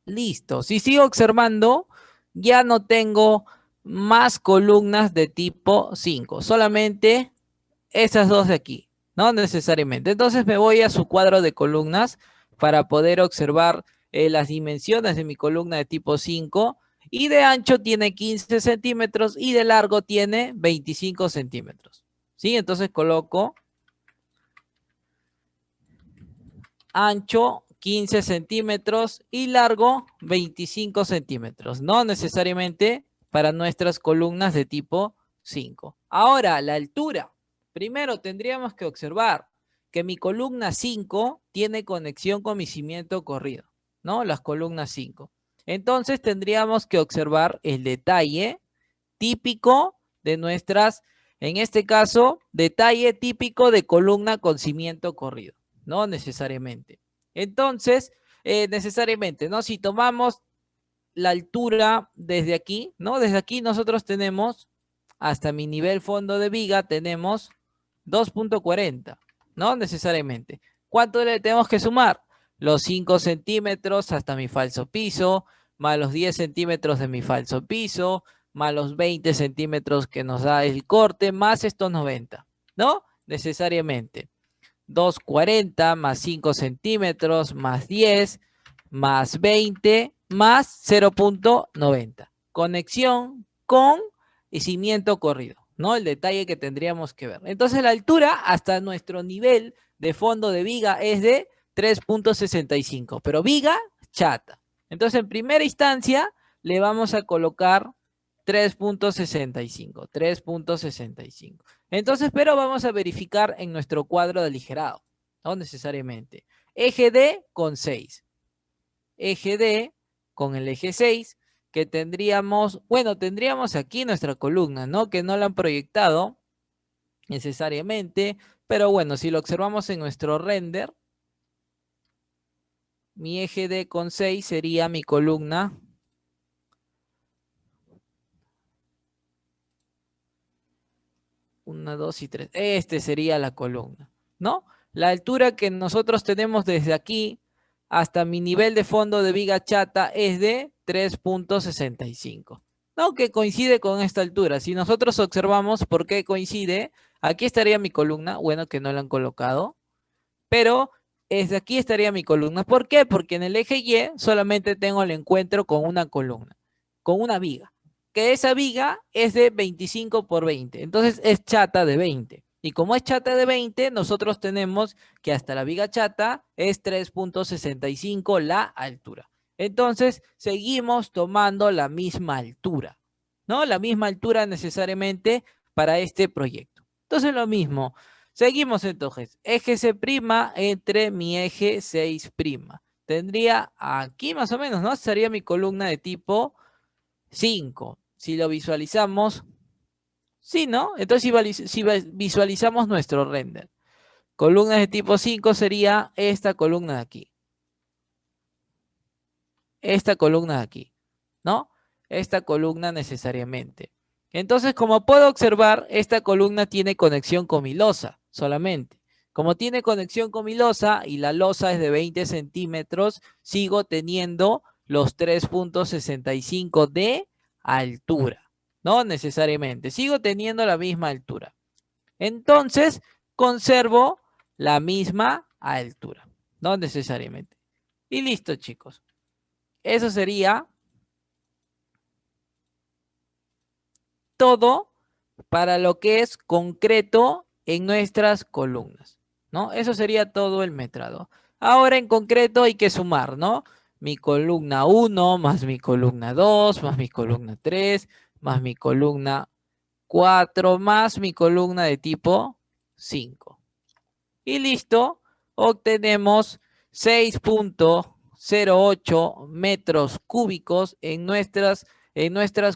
Listo. Si sigo observando, ya no tengo más columnas de tipo 5. Solamente esas dos de aquí. No necesariamente. Entonces me voy a su cuadro de columnas para poder observar las dimensiones de mi columna de tipo 5. Y de ancho tiene 15 centímetros y de largo tiene 25 centímetros. ¿Sí? Entonces coloco ancho 15 centímetros y largo 25 centímetros. No necesariamente para nuestras columnas de tipo 5. Ahora, la altura. Primero tendríamos que observar que mi columna 5 tiene conexión con mi cimiento corrido, ¿no? Las columnas 5. Entonces tendríamos que observar el detalle típico de nuestras, en este caso, detalle típico de columna con cimiento corrido, no necesariamente. Entonces, necesariamente, ¿no? Si tomamos la altura desde aquí, ¿no? Desde aquí nosotros tenemos, hasta mi nivel fondo de viga, tenemos 2.40, ¿no? Necesariamente. ¿Cuánto le tenemos que sumar? Los 5 centímetros hasta mi falso piso, más los 10 centímetros de mi falso piso, más los 20 centímetros que nos da el corte, más estos 90, ¿no? Necesariamente. 240 más 5 centímetros, más 10, más 20, más 0.90. Conexión con y cimiento corrido, ¿no? El detalle que tendríamos que ver. Entonces la altura hasta nuestro nivel de fondo de viga es de 3.65, pero viga chata. Entonces en primera instancia le vamos a colocar 3.65, 3.65. Entonces, pero vamos a verificar en nuestro cuadro de aligerado, no necesariamente. Eje D con 6. Eje D con el eje 6, que tendríamos, bueno, tendríamos aquí nuestra columna, ¿no? Que no la han proyectado necesariamente, pero bueno, si lo observamos en nuestro render, mi eje D con 6 sería mi columna 1, 2 y 3. Este sería la columna, ¿no? La altura que nosotros tenemos desde aquí hasta mi nivel de fondo de viga chata es de 3.65, ¿no? Que coincide con esta altura. Si nosotros observamos por qué coincide, aquí estaría mi columna, bueno, que no la han colocado, pero desde aquí estaría mi columna. ¿Por qué? Porque en el eje Y solamente tengo el encuentro con una columna, con una viga, que esa viga es de 25 por 20, entonces es chata de 20. Y como es chata de 20, nosotros tenemos que hasta la viga chata es 3.65 la altura. Entonces, seguimos tomando la misma altura, ¿no? La misma altura necesariamente para este proyecto. Entonces, lo mismo. Seguimos entonces. Eje C' entre mi eje 6'. Tendría aquí más o menos, ¿no? Sería mi columna de tipo 5. Si lo visualizamos, sí, ¿no? Entonces si visualizamos nuestro render, columnas de tipo 5 sería esta columna de aquí. Esta columna de aquí, ¿no? Esta columna necesariamente. Entonces, como puedo observar, esta columna tiene conexión con mi losa solamente. Como tiene conexión con mi losa y la losa es de 20 centímetros, sigo teniendo los 3.65 de altura. No necesariamente, sigo teniendo la misma altura. Entonces, conservo la misma altura. No necesariamente. Y listo, chicos. Eso sería todo para lo que es concreto en nuestras columnas, ¿no? Eso sería todo el metrado. Ahora en concreto hay que sumar, ¿no? Mi columna 1 más mi columna 2 más mi columna 3 más mi columna 4 más mi columna de tipo 5. Y listo, obtenemos 6.08 metros cúbicos en nuestras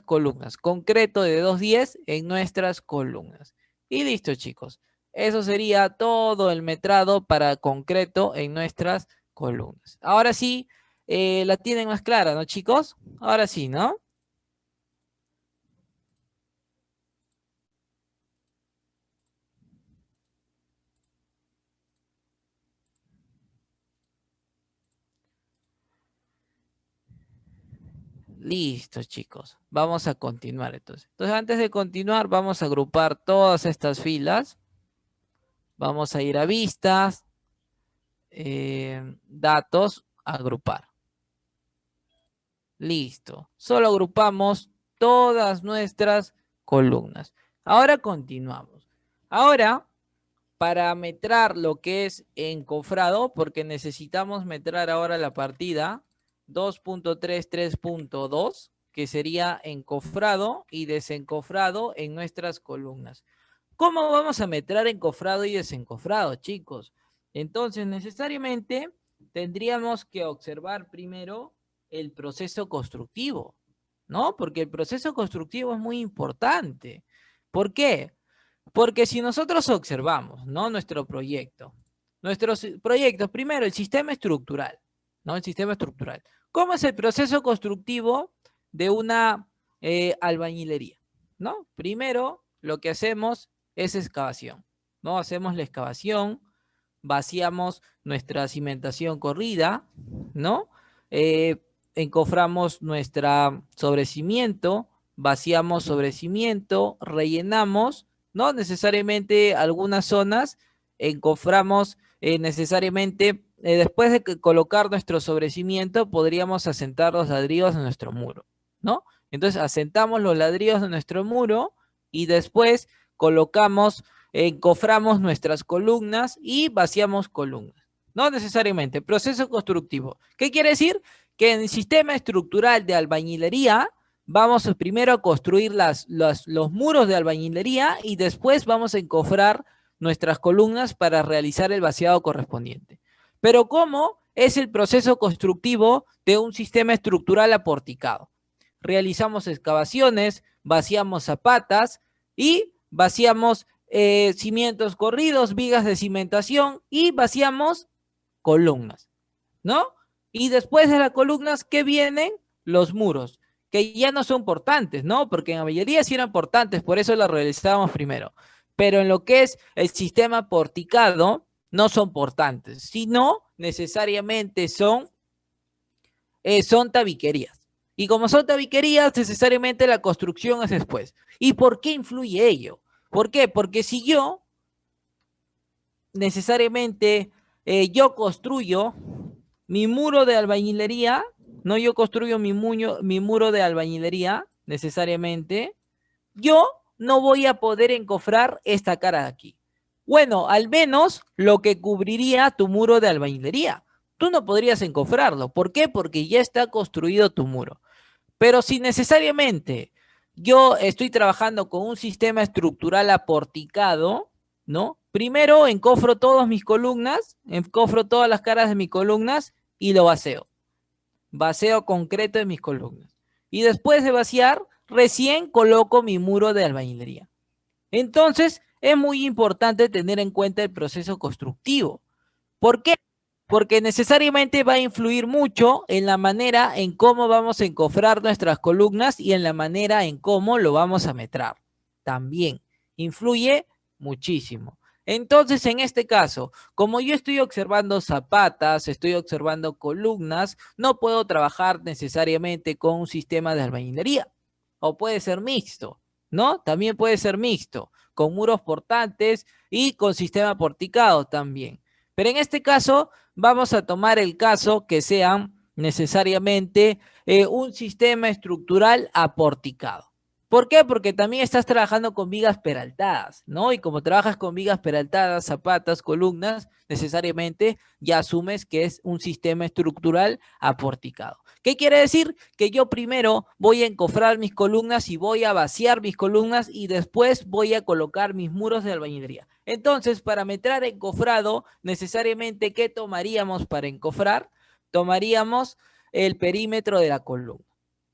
columnas. Concreto de 210 en nuestras columnas. Y listo, chicos. Eso sería todo el metrado para concreto en nuestras columnas. Ahora sí, la tienen más clara, ¿no, chicos? Ahora sí, ¿no? Listo, chicos. Vamos a continuar entonces. Entonces, antes de continuar, vamos a agrupar todas estas filas. Vamos a ir a vistas, datos, agrupar. Listo. Solo agrupamos todas nuestras columnas. Ahora continuamos. Ahora, para metrar lo que es encofrado, porque necesitamos metrar ahora la partida 2.33.2, que sería encofrado y desencofrado en nuestras columnas. ¿Cómo vamos a metrar encofrado y desencofrado, chicos? Entonces, necesariamente tendríamos que observar primero el proceso constructivo, ¿no? Porque el proceso constructivo es muy importante. ¿Por qué? Porque si nosotros observamos, ¿no? Nuestro proyecto, nuestros proyectos, primero el sistema estructural, ¿no? El sistema estructural. ¿Cómo es el proceso constructivo de una albañilería? ¿No? Primero, lo que hacemos es excavación, ¿no? Hacemos la excavación, vaciamos nuestra cimentación corrida, ¿no? Eh, Encoframos nuestra sobrecimiento, vaciamos sobrecimiento, rellenamos, no necesariamente algunas zonas, encoframos necesariamente, después de colocar nuestro sobrecimiento, podríamos asentar los ladrillos de nuestro muro, ¿no? Entonces asentamos los ladrillos de nuestro muro y después colocamos, encoframos nuestras columnas y vaciamos columnas. No necesariamente, proceso constructivo. ¿Qué quiere decir? Que en el sistema estructural de albañilería vamos primero a construir los muros de albañilería y después vamos a encofrar nuestras columnas para realizar el vaciado correspondiente. Pero ¿cómo es el proceso constructivo de un sistema estructural aporticado? Realizamos excavaciones, vaciamos zapatas y vaciamos cimientos corridos, vigas de cimentación y vaciamos columnas, ¿no? Y después de las columnas, ¿qué vienen? Los muros, que ya no son portantes, ¿no? Porque en la mayoría sí eran portantes, por eso las realizábamos primero. Pero en lo que es el sistema porticado, no son portantes, sino necesariamente son tabiquerías. Y como son tabiquerías, necesariamente la construcción es después. ¿Y por qué influye ello? ¿Por qué? Porque si yo necesariamente yo construyo mi muro de albañilería, no yo construyo mi muro de albañilería necesariamente, yo no voy a poder encofrar esta cara de aquí. Bueno, al menos lo que cubriría tu muro de albañilería. Tú no podrías encofrarlo. ¿Por qué? Porque ya está construido tu muro. Pero si necesariamente yo estoy trabajando con un sistema estructural aporticado, ¿no? Primero encofro todas mis columnas, encofro todas las caras de mis columnas y lo vacío. Vacío concreto de mis columnas. Y después de vaciar, recién coloco mi muro de albañilería. Entonces, es muy importante tener en cuenta el proceso constructivo. ¿Por qué? Porque necesariamente va a influir mucho en la manera en cómo vamos a encofrar nuestras columnas y en la manera en cómo lo vamos a metrar. También influye muchísimo. Entonces, en este caso, como yo estoy observando zapatas, estoy observando columnas, no puedo trabajar necesariamente con un sistema de albañilería. O puede ser mixto, ¿no? También puede ser mixto, con muros portantes y con sistema porticado también. Pero en este caso, vamos a tomar el caso que sean necesariamente un sistema estructural aporticado. ¿Por qué? Porque también estás trabajando con vigas peraltadas, ¿no? Y como trabajas con vigas peraltadas, zapatas, columnas, necesariamente ya asumes que es un sistema estructural aporticado. ¿Qué quiere decir? Que yo primero voy a encofrar mis columnas y voy a vaciar mis columnas y después voy a colocar mis muros de albañilería. Entonces, para metrar encofrado, necesariamente, ¿qué tomaríamos para encofrar? Tomaríamos el perímetro de la columna.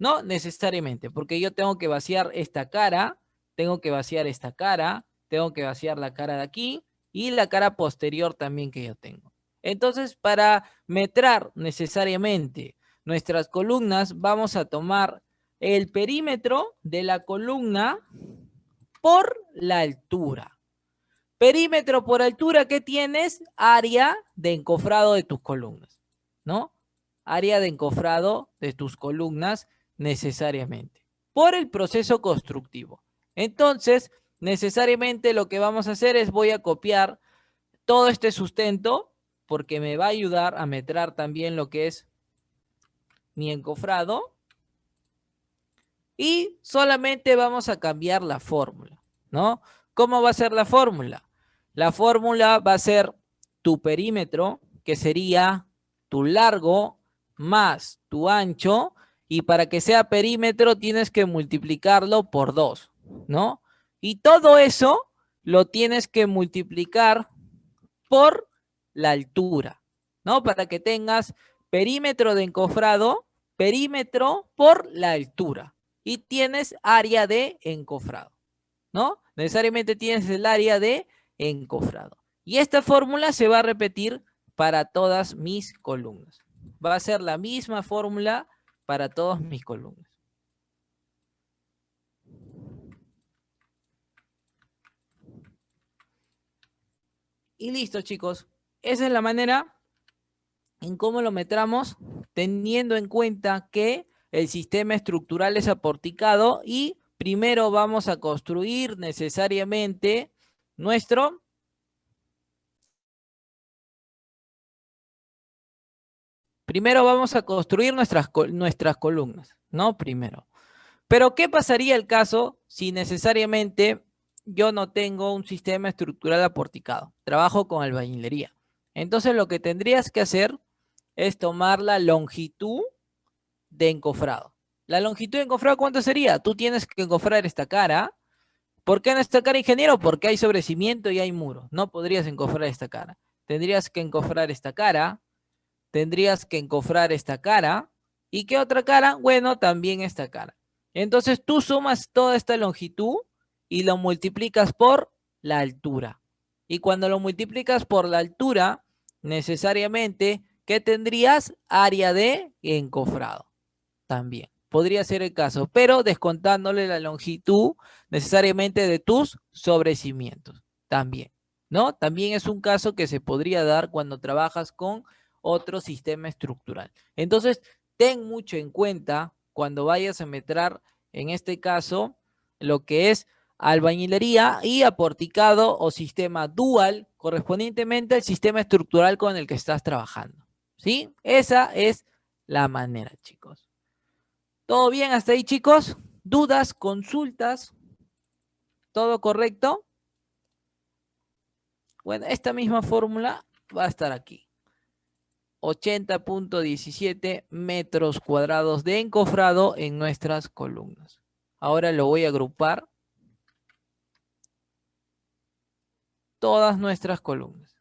No necesariamente, porque yo tengo que vaciar esta cara, tengo que vaciar esta cara, tengo que vaciar la cara de aquí y la cara posterior también que yo tengo. Entonces, para metrar necesariamente nuestras columnas, vamos a tomar el perímetro de la columna por la altura. Perímetro por altura, ¿qué tienes? Área de encofrado de tus columnas, ¿no? Área de encofrado de tus columnas necesariamente. Por el proceso constructivo. Entonces, necesariamente lo que vamos a hacer es voy a copiar todo este sustento porque me va a ayudar a metrar también lo que es mi encofrado. Y solamente vamos a cambiar la fórmula, ¿no? ¿Cómo va a ser la fórmula? La fórmula va a ser tu perímetro, que sería tu largo más tu ancho, y para que sea perímetro tienes que multiplicarlo por 2, ¿no? Y todo eso lo tienes que multiplicar por la altura, ¿no? Para que tengas perímetro de encofrado, perímetro por la altura. Y tienes área de encofrado, ¿no? Necesariamente tienes el área de encofrado. Y esta fórmula se va a repetir para todas mis columnas. Va a ser la misma fórmula para todas mis columnas. Y listo, chicos. Esa es la manera en cómo lo metramos, teniendo en cuenta que el sistema estructural es aporticado y primero vamos a construir necesariamente nuestro... Primero vamos a construir nuestras columnas, ¿no? Primero. Pero, ¿qué pasaría el caso si necesariamente yo no tengo un sistema estructural aporticado? Trabajo con albañilería. Entonces, lo que tendrías que hacer es tomar la longitud de encofrado. ¿La longitud de encofrado cuánto sería? Tú tienes que encofrar esta cara. ¿Por qué en esta cara, ingeniero? Porque hay sobrecimiento y hay muro. No podrías encofrar esta cara. Tendrías que encofrar esta cara. Tendrías que encofrar esta cara. ¿Y qué otra cara? Bueno, también esta cara. Entonces tú sumas toda esta longitud y lo multiplicas por la altura. Y cuando lo multiplicas por la altura, necesariamente, ¿qué tendrías? Área de encofrado. También podría ser el caso, pero descontándole la longitud necesariamente de tus sobrecimientos. También, ¿no? También es un caso que se podría dar cuando trabajas con otro sistema estructural. Entonces, ten mucho en cuenta cuando vayas a metrar, en este caso, lo que es albañilería y aporticado o sistema dual, correspondientemente al sistema estructural con el que estás trabajando. ¿Sí? Esa es la manera, chicos. ¿Todo bien hasta ahí, chicos? ¿Dudas, consultas? ¿Todo correcto? Bueno, esta misma fórmula va a estar aquí. 80.17 metros cuadrados de encofrado en nuestras columnas. Ahora lo voy a agrupar. Todas nuestras columnas.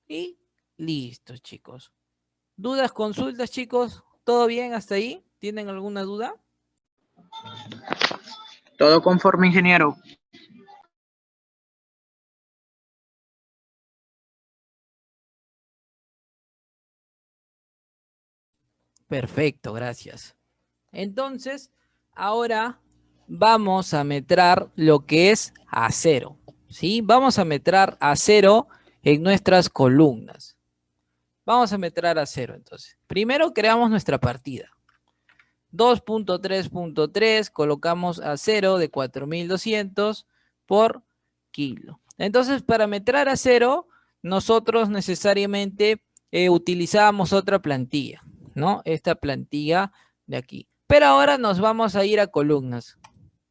Y listo, chicos. ¿Dudas, consultas, chicos? ¿Todo bien hasta ahí? ¿Tienen alguna duda? Todo conforme, ingeniero. Perfecto, gracias. Entonces, ahora vamos a metrar lo que es acero, ¿sí? Vamos a metrar acero en nuestras columnas. Vamos a metrar acero, entonces. Primero creamos nuestra partida. 2.3.3, colocamos acero de 4.200 por kilo. Entonces, para metrar acero, nosotros necesariamente utilizamos otra plantilla, ¿no? Esta plantilla de aquí. Pero ahora nos vamos a ir a columnas,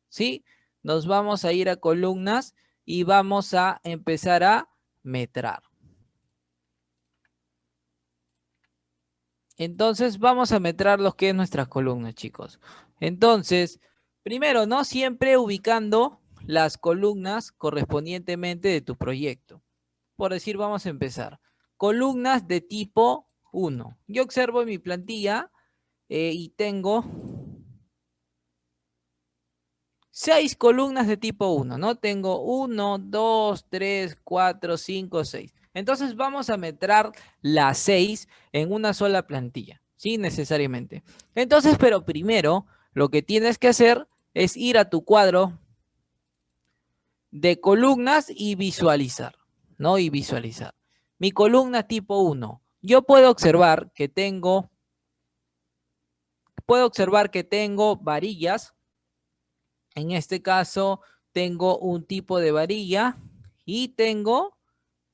¿sí? Nos vamos a ir a columnas y vamos a empezar a metrar. Entonces vamos a metrar lo que es nuestras columnas, chicos. Entonces, primero, no siempre ubicando las columnas correspondientemente de tu proyecto. Por decir, vamos a empezar. Columnas de tipo 1. Yo observo mi plantilla y tengo 6 columnas de tipo 1, ¿no? Tengo 1, 2, 3, 4, 5, 6. Entonces vamos a metrar las 6 en una sola plantilla, ¿sí? Necesariamente. Entonces, pero primero, lo que tienes que hacer es ir a tu cuadro de columnas y visualizar, ¿no? Y visualizar. Mi columna tipo 1. Yo puedo observar que tengo varillas. En este caso, tengo un tipo de varilla y tengo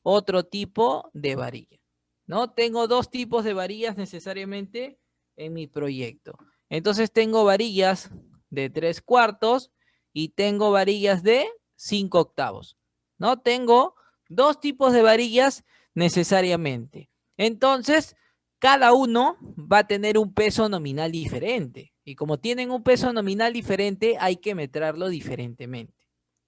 otro tipo de varilla, ¿no? Tengo dos tipos de varillas necesariamente en mi proyecto. Entonces, tengo varillas de 3/4 y tengo varillas de 5/8, ¿no? Tengo dos tipos de varillas necesariamente. Entonces, cada uno va a tener un peso nominal diferente. Y como tienen un peso nominal diferente, hay que metrarlo diferentemente,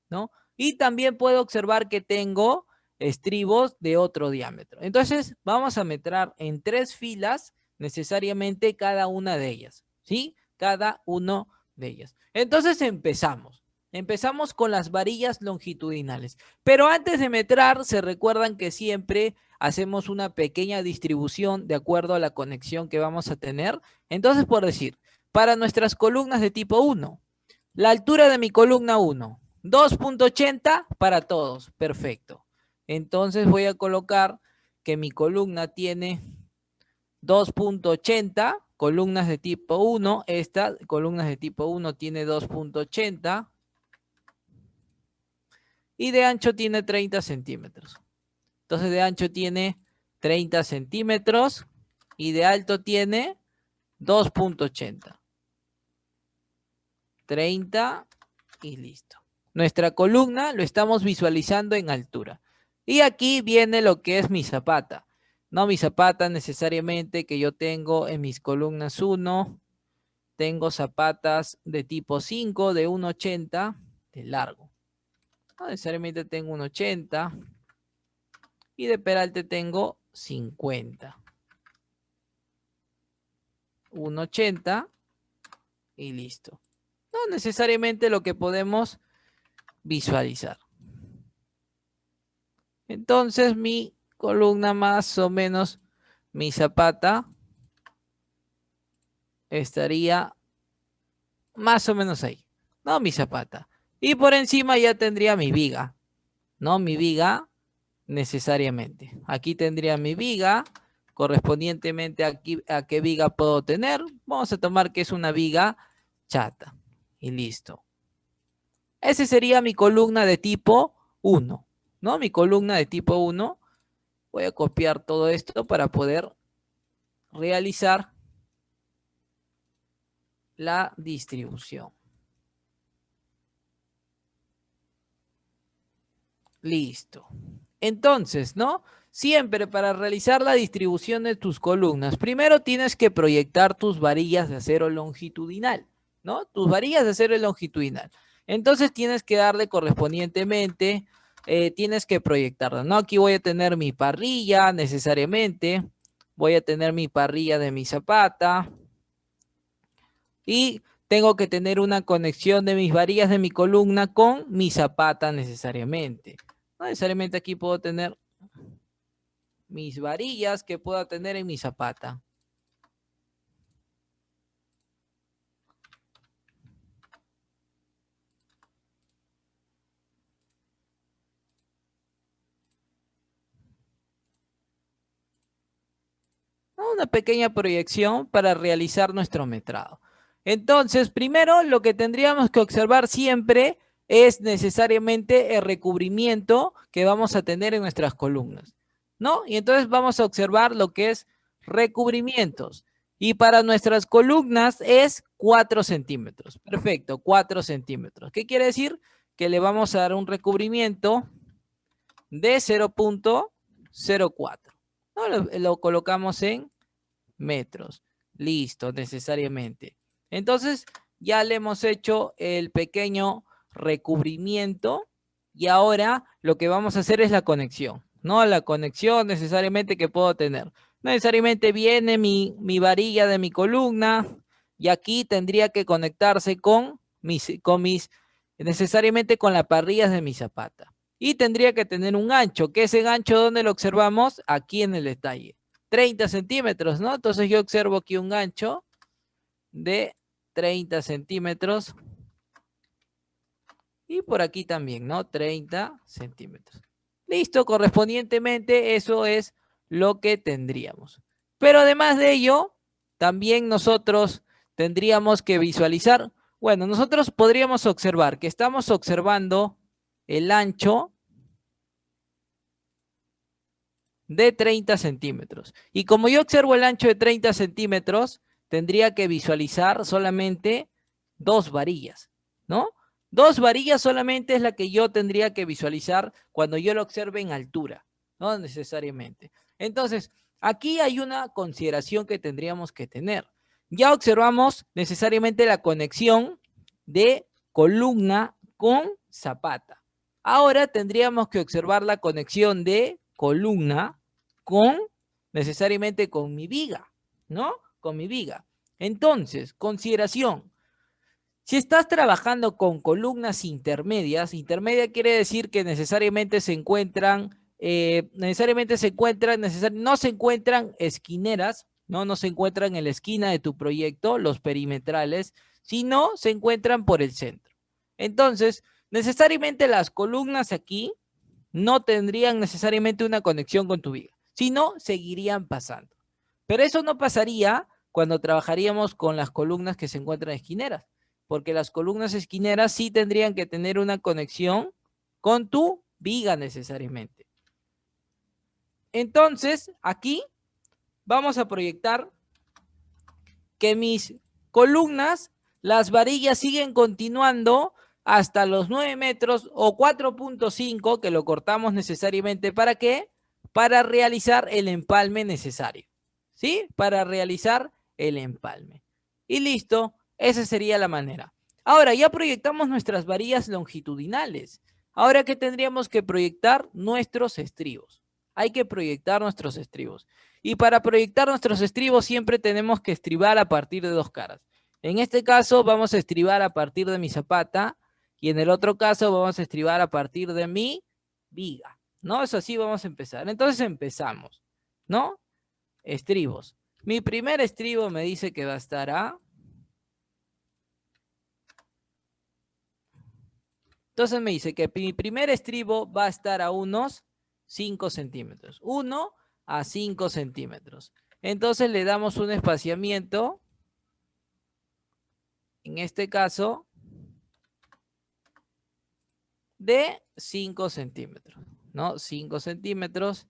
¿no? Y también puedo observar que tengo estribos de otro diámetro. Entonces, vamos a meter en 3 filas necesariamente cada una de ellas, ¿sí? Cada uno de ellas. Entonces, empezamos. Empezamos con las varillas longitudinales. Pero antes de meter, se recuerdan que siempre hacemos una pequeña distribución de acuerdo a la conexión que vamos a tener. Entonces, por decir, para nuestras columnas de tipo 1, la altura de mi columna 1, 2.80 para todos. Perfecto. Entonces voy a colocar que mi columna tiene 2.80, columnas de tipo 1. Esta, columnas de tipo 1 tiene 2.80. Y de ancho tiene 30 centímetros. Entonces de ancho tiene 30 centímetros y de alto tiene 2.80. 30 y listo. Nuestra columna lo estamos visualizando en altura. Y aquí viene lo que es mi zapata. No mi zapata necesariamente que yo tengo en mis columnas 1. Tengo zapatas de tipo 5 de 1.80 de largo. No necesariamente tengo 1.80. Y de peralte tengo 50. 1.80 y listo. No necesariamente lo que podemos visualizar. Entonces mi columna más o menos, mi zapata estaría más o menos ahí. No mi zapata. Y por encima ya tendría mi viga. No mi viga necesariamente. Aquí tendría mi viga. Correspondientemente aquí, a qué viga puedo tener. Vamos a tomar que es una viga chata. Y listo. Ese sería mi columna de tipo 1. ¿No? Mi columna de tipo 1. Voy a copiar todo esto para poder realizar la distribución. Listo. Entonces, ¿no? Siempre para realizar la distribución de tus columnas, primero tienes que proyectar tus varillas de acero longitudinal, ¿no? Tus varillas de acero longitudinal. Entonces tienes que darle correspondientemente, tienes que proyectarla, ¿no? Aquí voy a tener mi parrilla necesariamente, voy a tener mi parrilla de mi zapata y tengo que tener una conexión de mis varillas de mi columna con mi zapata necesariamente. No necesariamente aquí puedo tener mis varillas que pueda tener en mi zapata. Una pequeña proyección para realizar nuestro metrado. Entonces, primero lo que tendríamos que observar siempre es necesariamente el recubrimiento que vamos a tener en nuestras columnas, ¿no? Y entonces vamos a observar lo que es recubrimientos. Y para nuestras columnas es 4 centímetros. Perfecto, 4 centímetros. ¿Qué quiere decir? Que le vamos a dar un recubrimiento de 0.04. ¿No? Lo colocamos en metros. Listo, necesariamente. Entonces, ya le hemos hecho el pequeño recubrimiento y ahora lo que vamos a hacer es la conexión, ¿no? La conexión necesariamente que puedo tener. Necesariamente viene mi varilla de mi columna y aquí tendría que conectarse con necesariamente con las parrillas de mi zapata. Y tendría que tener un gancho, que ese gancho, ¿dónde lo observamos? Aquí en el detalle. 30 centímetros, ¿no? Entonces yo observo aquí un gancho de 30 centímetros. Y por aquí también, ¿no? 30 centímetros. Listo, correspondientemente eso es lo que tendríamos. Pero además de ello, también nosotros tendríamos que visualizar, bueno, nosotros podríamos observar que estamos observando el ancho de 30 centímetros. Y como yo observo el ancho de 30 centímetros, tendría que visualizar solamente 2 varillas, ¿no? 2 varillas solamente es la que yo tendría que visualizar cuando yo lo observe en altura, no necesariamente. Entonces, aquí hay una consideración que tendríamos que tener. Ya observamos necesariamente la conexión de columna con zapata. Ahora tendríamos que observar la conexión de columna con, necesariamente con mi viga, ¿no? Con mi viga. Entonces, consideración. Si estás trabajando con columnas intermedias, intermedia quiere decir que necesariamente se encuentran, no se encuentran esquineras, no se encuentran en la esquina de tu proyecto, los perimetrales, sino se encuentran por el centro. Entonces, necesariamente las columnas aquí no tendrían necesariamente una conexión con tu viga, sino seguirían pasando. Pero eso no pasaría cuando trabajaríamos con las columnas que se encuentran esquineras, porque las columnas esquineras sí tendrían que tener una conexión con tu viga necesariamente. Entonces, aquí vamos a proyectar que mis columnas, las varillas siguen continuando hasta los 9 metros o 4.5, que lo cortamos necesariamente. ¿Para qué? Para realizar el empalme necesario. ¿Sí? Para realizar el empalme. Y listo, esa sería la manera. Ahora, ya proyectamos nuestras varillas longitudinales. Ahora, ¿qué tendríamos que proyectar? Nuestros estribos. Hay que proyectar nuestros estribos. Y para proyectar nuestros estribos siempre tenemos que estribar a partir de dos caras. En este caso vamos a estribar a partir de mi zapata y en el otro caso vamos a estribar a partir de mi viga, ¿no? Eso así vamos a empezar. Entonces empezamos, ¿no? Estribos. Mi primer estribo me dice que va a estar a... Entonces me dice que mi primer estribo va a estar a unos 5 centímetros. 1 a 5 centímetros. Entonces le damos un espaciamiento, en este caso, de 5 centímetros, ¿no? 5 centímetros.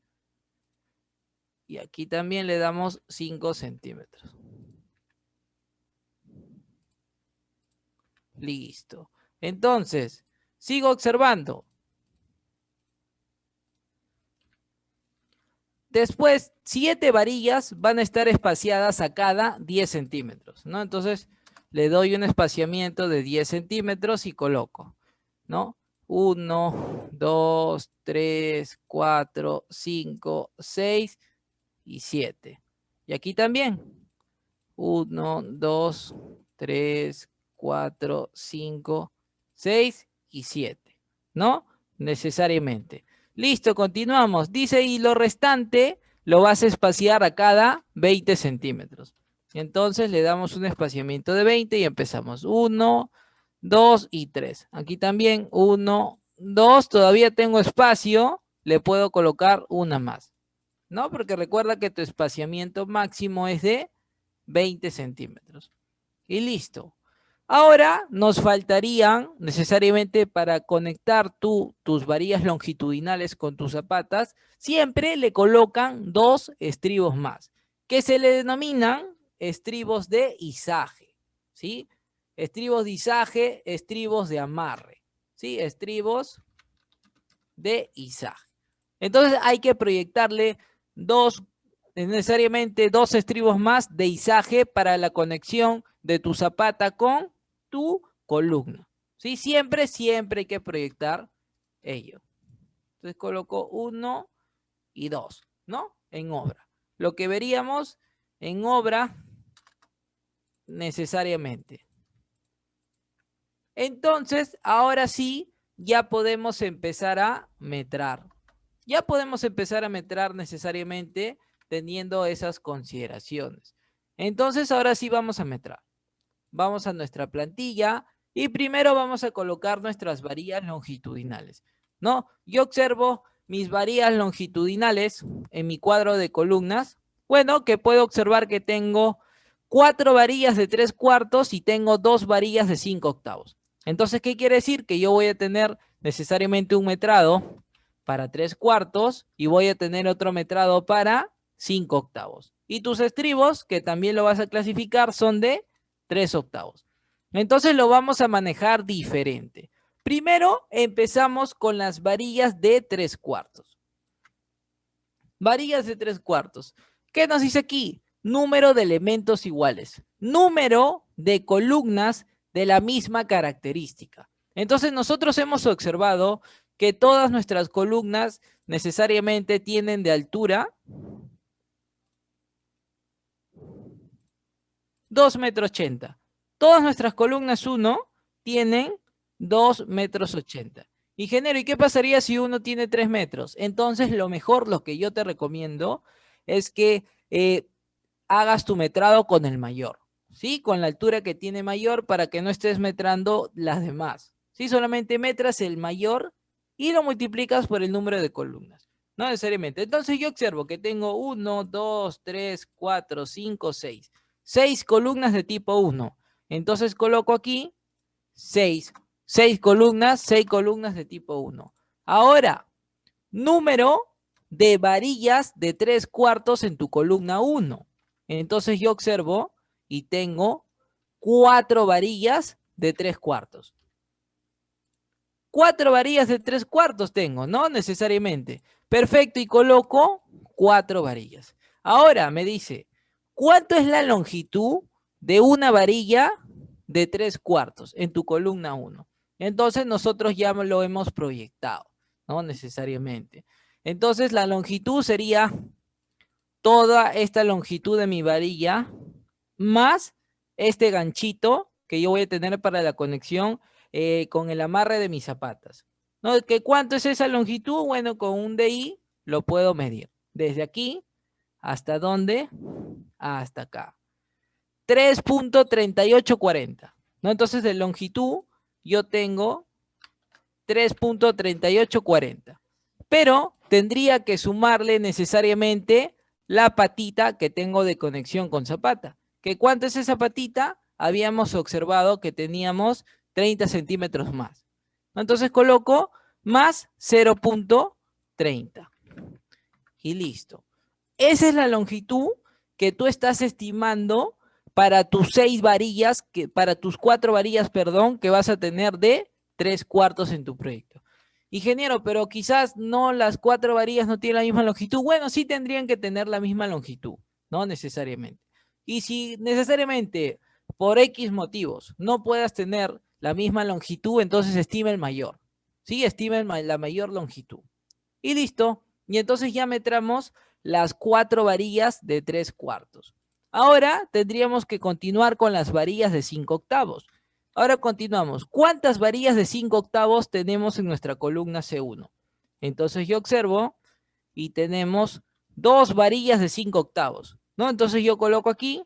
Y aquí también le damos 5 centímetros. Listo. Entonces, sigo observando. Después, 7 varillas van a estar espaciadas a cada 10 centímetros, ¿no? Entonces, le doy un espaciamiento de 10 centímetros y coloco, ¿no? 1, 2, 3, 4, 5, 6 y 7. Y aquí también. 1, 2, 3, 4, 5, 6 y 7, ¿no? Necesariamente. Listo, continuamos. Dice, y lo restante lo vas a espaciar a cada 20 centímetros. Entonces le damos un espaciamiento de 20 y empezamos. 1, 2 y 3. Aquí también 1, 2. Todavía tengo espacio. Le puedo colocar una más, ¿no? Porque recuerda que tu espaciamiento máximo es de 20 centímetros. Y listo. Ahora nos faltarían necesariamente para conectar tus varillas longitudinales con tus zapatas, siempre le colocan 2 estribos más, que se le denominan estribos de izaje, ¿sí? Estribos de izaje, estribos de amarre, ¿sí? Estribos de izaje. Entonces hay que proyectarle necesariamente 2 estribos más de izaje para la conexión de tu zapata con tu columna, ¿sí? Siempre hay que proyectar ello. Entonces coloco 1 y 2, ¿no? En obra. Lo que veríamos en obra necesariamente. Entonces, ahora sí, ya podemos empezar a metrar. Ya podemos empezar a metrar necesariamente teniendo esas consideraciones. Entonces, ahora sí vamos a metrar. Vamos a nuestra plantilla y primero vamos a colocar nuestras varillas longitudinales, ¿no? Yo observo mis varillas longitudinales en mi cuadro de columnas. Bueno, que puedo observar que tengo 4 varillas de 3/4 y tengo 2 varillas de 5/8. Entonces, ¿qué quiere decir? Que yo voy a tener necesariamente un metrado para 3/4 y voy a tener otro metrado para 5/8. Y tus estribos, que también lo vas a clasificar, son de 3/8. Entonces lo vamos a manejar diferente. Primero empezamos con las varillas de 3/4. Varillas de 3/4. ¿Qué nos dice aquí? Número de elementos iguales. Número de columnas de la misma característica. Entonces nosotros hemos observado que todas nuestras columnas necesariamente tienen de altura 2,80 metros. Todas nuestras columnas 1 tienen 2,80 metros. Ingeniero, ¿y qué pasaría si uno tiene 3 metros? Entonces, lo que yo te recomiendo es que hagas tu metrado con el mayor, ¿sí? Con la altura que tiene mayor para que no estés metrando las demás, ¿sí? Solamente metras el mayor y lo multiplicas por el número de columnas, no necesariamente. Entonces yo observo que tengo 1, 2, 3, 4, 5, 6. 6 columnas de tipo 1. Entonces coloco aquí 6. 6 columnas de tipo 1. Ahora, número de varillas de 3/4 en tu columna 1. Entonces yo observo y tengo 4 varillas de 3/4. 4 varillas de 3/4 tengo, no necesariamente. Perfecto, y coloco 4 varillas. Ahora me dice, ¿cuánto es la longitud de una varilla de 3/4 en tu columna 1? Entonces nosotros ya lo hemos proyectado, no necesariamente. Entonces la longitud sería toda esta longitud de mi varilla más este ganchito que yo voy a tener para la conexión con el amarre de mis zapatas. ¿No? ¿Que cuánto es esa longitud? Bueno, con un DI lo puedo medir. Desde aquí hasta dónde, hasta acá. 3,3840. ¿No? Entonces de longitud yo tengo 3,3840. Pero tendría que sumarle necesariamente la patita que tengo de conexión con zapata. ¿Que cuánto es esa patita? Habíamos observado que teníamos 30 centímetros más. Entonces coloco más 0,30. Y listo. Esa es la longitud que tú estás estimando para tus 6 varillas, para tus 4 varillas, perdón, que vas a tener de 3/4 en tu proyecto. Ingeniero, pero quizás no, las 4 varillas no tienen la misma longitud. Bueno, sí tendrían que tener la misma longitud, no necesariamente. Y si necesariamente por X motivos no puedas tener la misma longitud, entonces estima el mayor. Sí, estima la mayor longitud. Y listo. Y entonces ya metramos las 4 varillas de 3/4. Ahora tendríamos que continuar con las varillas de 5/8. Ahora continuamos. ¿Cuántas varillas de 5/8 tenemos en nuestra columna C1? Entonces yo observo y tenemos 2 varillas de 5/8, ¿no? Entonces yo coloco aquí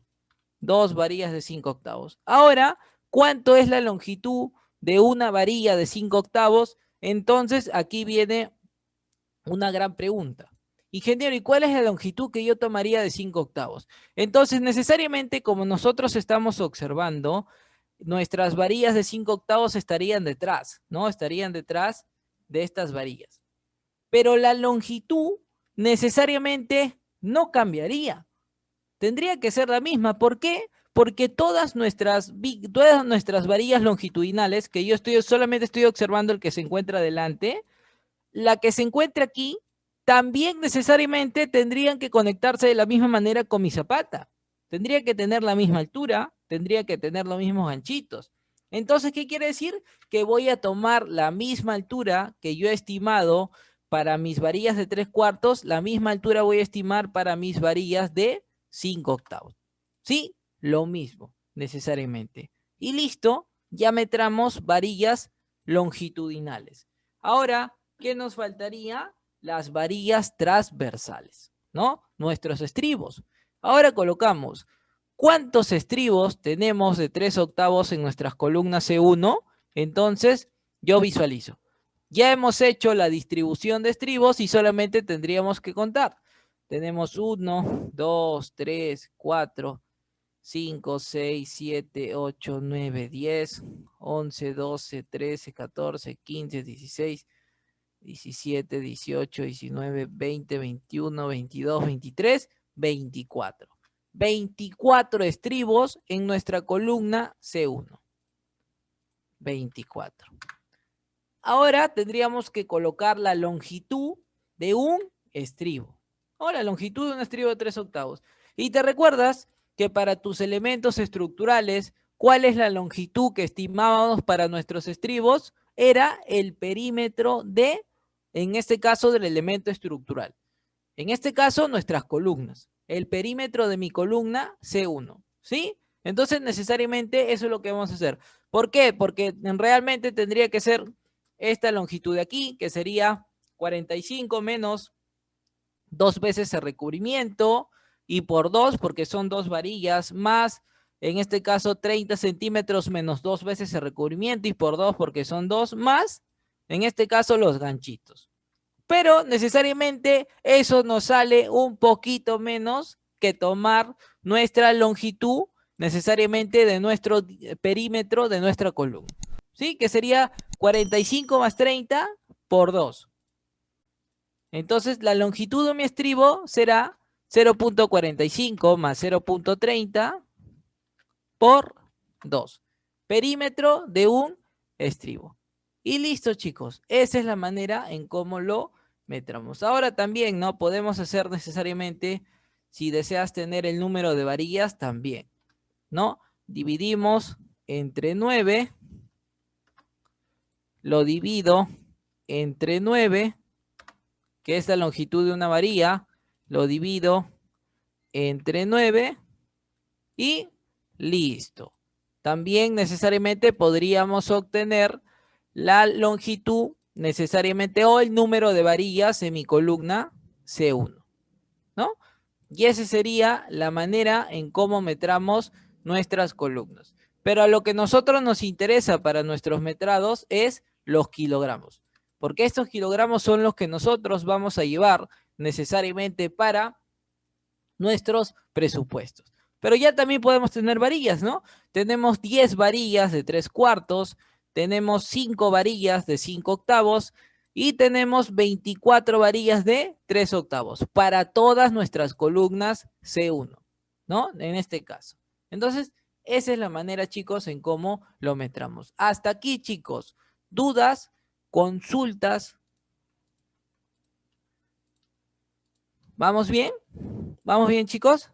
2 varillas de 5/8. Ahora, ¿cuánto es la longitud de una varilla de 5/8? Entonces aquí viene una gran pregunta. Ingeniero, ¿y cuál es la longitud que yo tomaría de 5/8? Entonces, necesariamente, como nosotros estamos observando, nuestras varillas de 5/8 estarían detrás, ¿no? Estarían detrás de estas varillas. Pero la longitud necesariamente no cambiaría. Tendría que ser la misma. ¿Por qué? Porque todas nuestras varillas longitudinales, que yo solamente estoy observando el que se encuentra delante, la que se encuentra aquí, también necesariamente tendrían que conectarse de la misma manera con mi zapata. Tendría que tener la misma altura, tendría que tener los mismos ganchitos. Entonces, ¿qué quiere decir? Que voy a tomar la misma altura que yo he estimado para mis varillas de 3/4, la misma altura voy a estimar para mis varillas de 5/8. ¿Sí? Lo mismo, necesariamente. Y listo, ya metramos varillas longitudinales. Ahora, ¿qué nos faltaría? Las varillas transversales, ¿no? Nuestros estribos. Ahora colocamos, ¿cuántos estribos tenemos de 3/8 en nuestras columnas C1? Entonces, yo visualizo. Ya hemos hecho la distribución de estribos y solamente tendríamos que contar. Tenemos 1, 2, 3, 4, 5, 6, 7, 8, 9, 10, 11, 12, 13, 14, 15, 16, 17, 18, 19, 20, 21, 22, 23, 24. 24 estribos en nuestra columna C1. 24. Ahora tendríamos que colocar la longitud de un estribo. O la longitud de un estribo de 3/8. Y te recuerdas que para tus elementos estructurales, ¿cuál es la longitud que estimábamos para nuestros estribos? era el perímetro de, en este caso, del elemento estructural. En este caso, nuestras columnas. El perímetro de mi columna C1, ¿sí? Entonces, necesariamente eso es lo que vamos a hacer. ¿Por qué? Porque realmente tendría que ser esta longitud de aquí, que sería 45 menos 2 veces el recubrimiento, y por 2, porque son 2 varillas, más, en este caso, 30 centímetros menos 2 veces el recubrimiento, y por 2, porque son 2, más, en este caso, los ganchitos. Pero necesariamente eso nos sale un poquito menos que tomar nuestra longitud necesariamente de nuestro perímetro de nuestra columna. ¿Sí? Que sería 45 más 30 por 2. Entonces la longitud de mi estribo será 0.45 más 0.30 por 2. Perímetro de un estribo. Y listo, chicos. Esa es la manera en cómo lo metramos. Ahora también, ¿no? Podemos hacer necesariamente, si deseas tener el número de varillas, también, ¿no? Dividimos entre 9. Lo divido entre 9, que es la longitud de una varilla. Lo divido entre 9 y listo. También necesariamente podríamos obtener la longitud necesariamente o el número de varillas en mi columna C1, ¿no? Y esa sería la manera en cómo metramos nuestras columnas. Pero a lo que nosotros nos interesa para nuestros metrados es los kilogramos, porque estos kilogramos son los que nosotros vamos a llevar necesariamente para nuestros presupuestos. Pero ya también podemos tener varillas, ¿no? Tenemos 10 varillas de 3/4, tenemos 5 varillas de 5/8 y tenemos 24 varillas de 3/8 para todas nuestras columnas C1, ¿no? En este caso. Entonces, esa es la manera, chicos, en cómo lo metramos. Hasta aquí, chicos. ¿Dudas? ¿Consultas? ¿Vamos bien? ¿Vamos bien, chicos?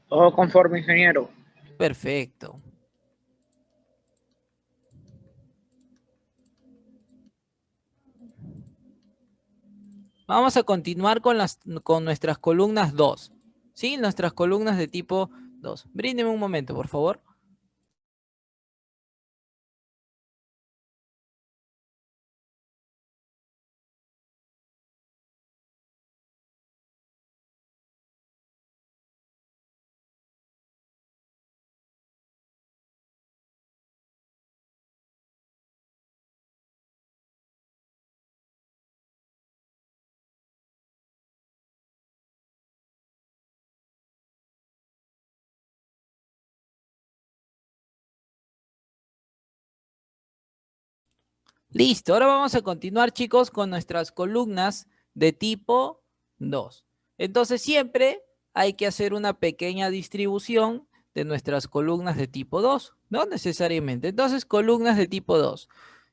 Todo conforme, ingeniero. Perfecto. Vamos a continuar con nuestras columnas 2. ¿Sí? Nuestras columnas de tipo 2. Bríndeme un momento, por favor. Listo, ahora vamos a continuar, chicos, con nuestras columnas de tipo 2. Entonces siempre hay que hacer una pequeña distribución de nuestras columnas de tipo 2, no necesariamente. Entonces, columnas de tipo 2.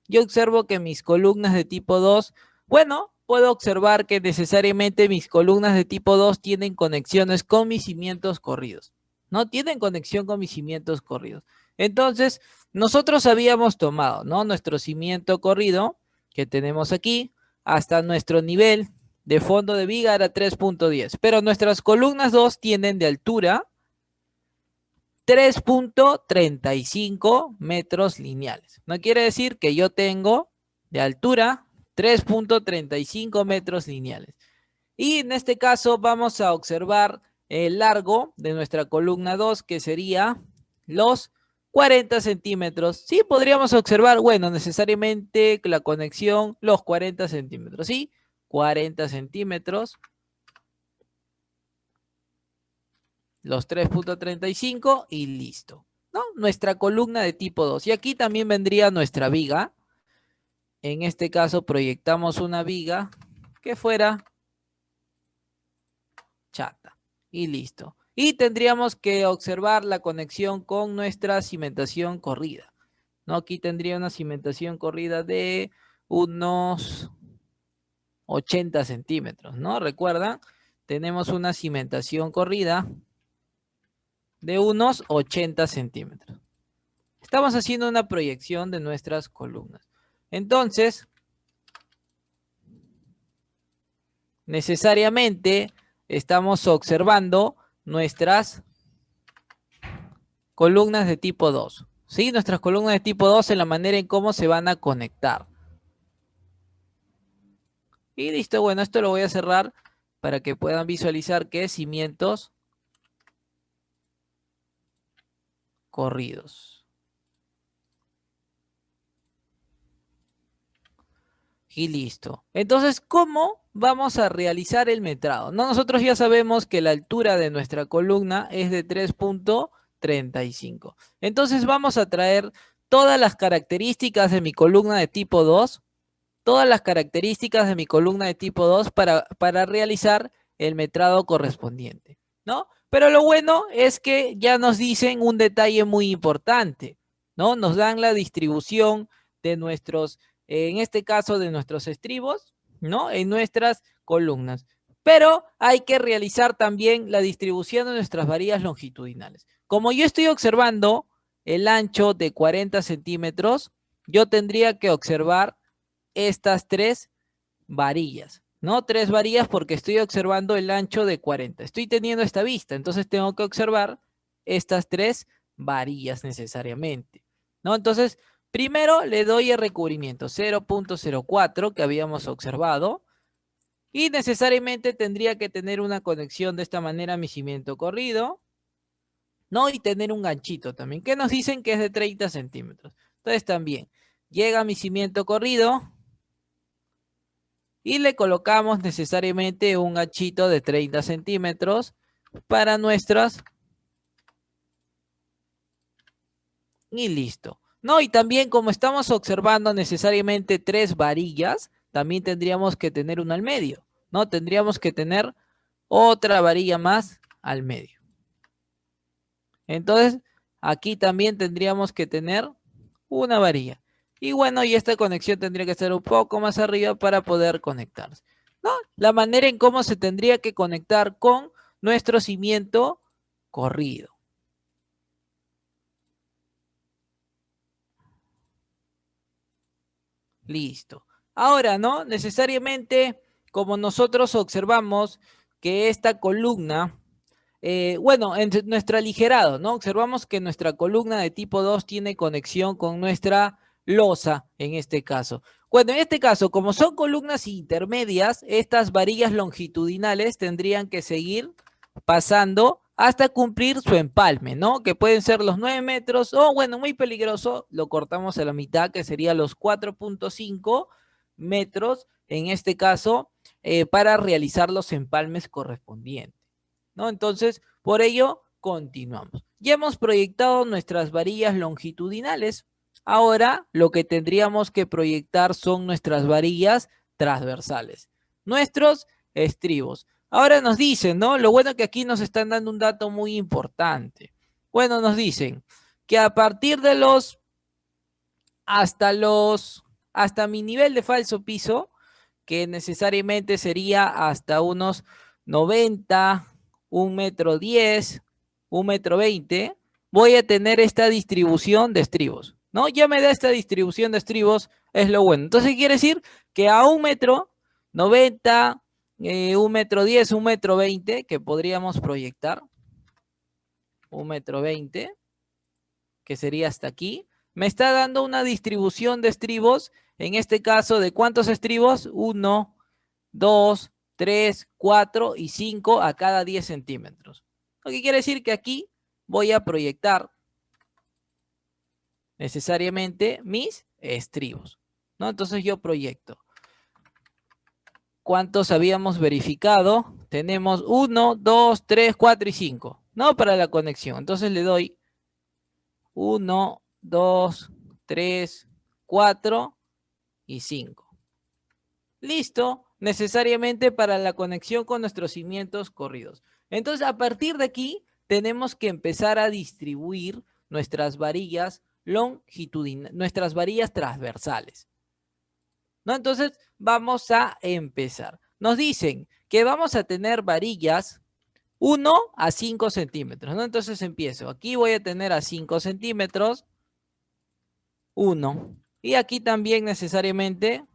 Yo observo que mis columnas de tipo 2, bueno, puedo observar que necesariamente mis columnas de tipo 2 tienen conexiones con mis cimientos corridos. No tienen conexión con mis cimientos corridos. Entonces, nosotros habíamos tomado, ¿no? Nuestro cimiento corrido que tenemos aquí hasta nuestro nivel de fondo de viga era 3.10, pero nuestras columnas 2 tienen de altura 3.35 metros lineales. No quiere decir que yo tengo de altura 3.35 metros lineales. Y en este caso vamos a observar el largo de nuestra columna 2, que sería los 40 centímetros. Sí, podríamos observar, bueno, necesariamente la conexión, los 40 centímetros, ¿sí? 40 centímetros. Los 3.35 y listo, ¿no? Nuestra columna de tipo 2. Y aquí también vendría nuestra viga. En este caso proyectamos una viga que fuera chata y listo. Y tendríamos que observar la conexión con nuestra cimentación corrida, ¿no? Aquí tendría una cimentación corrida de unos 80 centímetros, ¿no? ¿Recuerdan? Tenemos una cimentación corrida de unos 80 centímetros. Estamos haciendo una proyección de nuestras columnas. Entonces, necesariamente estamos observando nuestras columnas de tipo 2. ¿Sí? Nuestras columnas de tipo 2 en la manera en cómo se van a conectar. Y listo, bueno, esto lo voy a cerrar para que puedan visualizar que es cimientos corridos. Y listo. Entonces, ¿cómo vamos a realizar el metrado? No, nosotros ya sabemos que la altura de nuestra columna es de 3.35. Entonces vamos a traer todas las características de mi columna de tipo 2, todas las características de mi columna de tipo 2 para realizar el metrado correspondiente, ¿no? Pero lo bueno es que ya nos dicen un detalle muy importante, ¿no? Nos dan la distribución de nuestros, en este caso de nuestros estribos, ¿no? En nuestras columnas. Pero hay que realizar también la distribución de nuestras varillas longitudinales. Como yo estoy observando el ancho de 40 centímetros, yo tendría que observar estas tres varillas, ¿no? Tres varillas porque estoy observando el ancho de 40. Estoy teniendo esta vista, entonces tengo que observar estas tres varillas necesariamente, ¿no? Entonces, primero le doy el recubrimiento 0.04 que habíamos observado y necesariamente tendría que tener una conexión de esta manera a mi cimiento corrido, ¿no? Y tener un ganchito también, que nos dicen que es de 30 centímetros. Entonces también llega mi cimiento corrido y le colocamos necesariamente un ganchito de 30 centímetros para nuestras y listo. No, y también como estamos observando necesariamente tres varillas, también tendríamos que tener una al medio, ¿no? Tendríamos que tener otra varilla más al medio. Entonces, aquí también tendríamos que tener una varilla. Y bueno, y esta conexión tendría que ser un poco más arriba para poder conectarse, ¿no? La manera en cómo se tendría que conectar con nuestro cimiento corrido. Listo. Ahora, ¿no? Necesariamente, como nosotros observamos que esta columna, bueno, en nuestro aligerado, ¿no? Observamos que nuestra columna de tipo 2 tiene conexión con nuestra losa, en este caso. Bueno, en este caso, como son columnas intermedias, estas varillas longitudinales tendrían que seguir pasando hasta cumplir su empalme, ¿no? Que pueden ser los 9 metros o, bueno, muy peligroso, lo cortamos a la mitad, que sería los 4.5 metros, en este caso, para realizar los empalmes correspondientes, ¿no? Entonces, por ello, continuamos. Ya hemos proyectado nuestras varillas longitudinales. Ahora, lo que tendríamos que proyectar son nuestras varillas transversales, nuestros estribos. Ahora nos dicen, ¿no? Lo bueno que aquí nos están dando un dato muy importante. Bueno, nos dicen que a partir de hasta mi nivel de falso piso, que necesariamente sería hasta unos 90, 1,10 m, 1,20 m, voy a tener esta distribución de estribos, ¿no? Ya me da esta distribución de estribos, es lo bueno. Entonces quiere decir que a 1,90 m, 1,10 m, 1,20 m, que podríamos proyectar, 1,20 m, que sería hasta aquí, me está dando una distribución de estribos, en este caso, ¿de cuántos estribos? 1, 2, 3, 4 y 5 a cada 10 centímetros. Lo que quiere decir que aquí voy a proyectar necesariamente mis estribos, ¿no? Entonces yo proyecto. ¿Cuántos habíamos verificado? Tenemos 1, 2, 3, 4 y 5, ¿no? Para la conexión. Entonces le doy 1, 2, 3, 4 y 5. Listo, necesariamente para la conexión con nuestros cimientos corridos. Entonces, a partir de aquí, tenemos que empezar a distribuir nuestras varillas longitudinales, nuestras varillas transversales, ¿no? Entonces, vamos a empezar. Nos dicen que vamos a tener varillas 1 a 5 centímetros, ¿no? Entonces empiezo. Aquí voy a tener a 5 centímetros. 1. Y aquí también necesariamente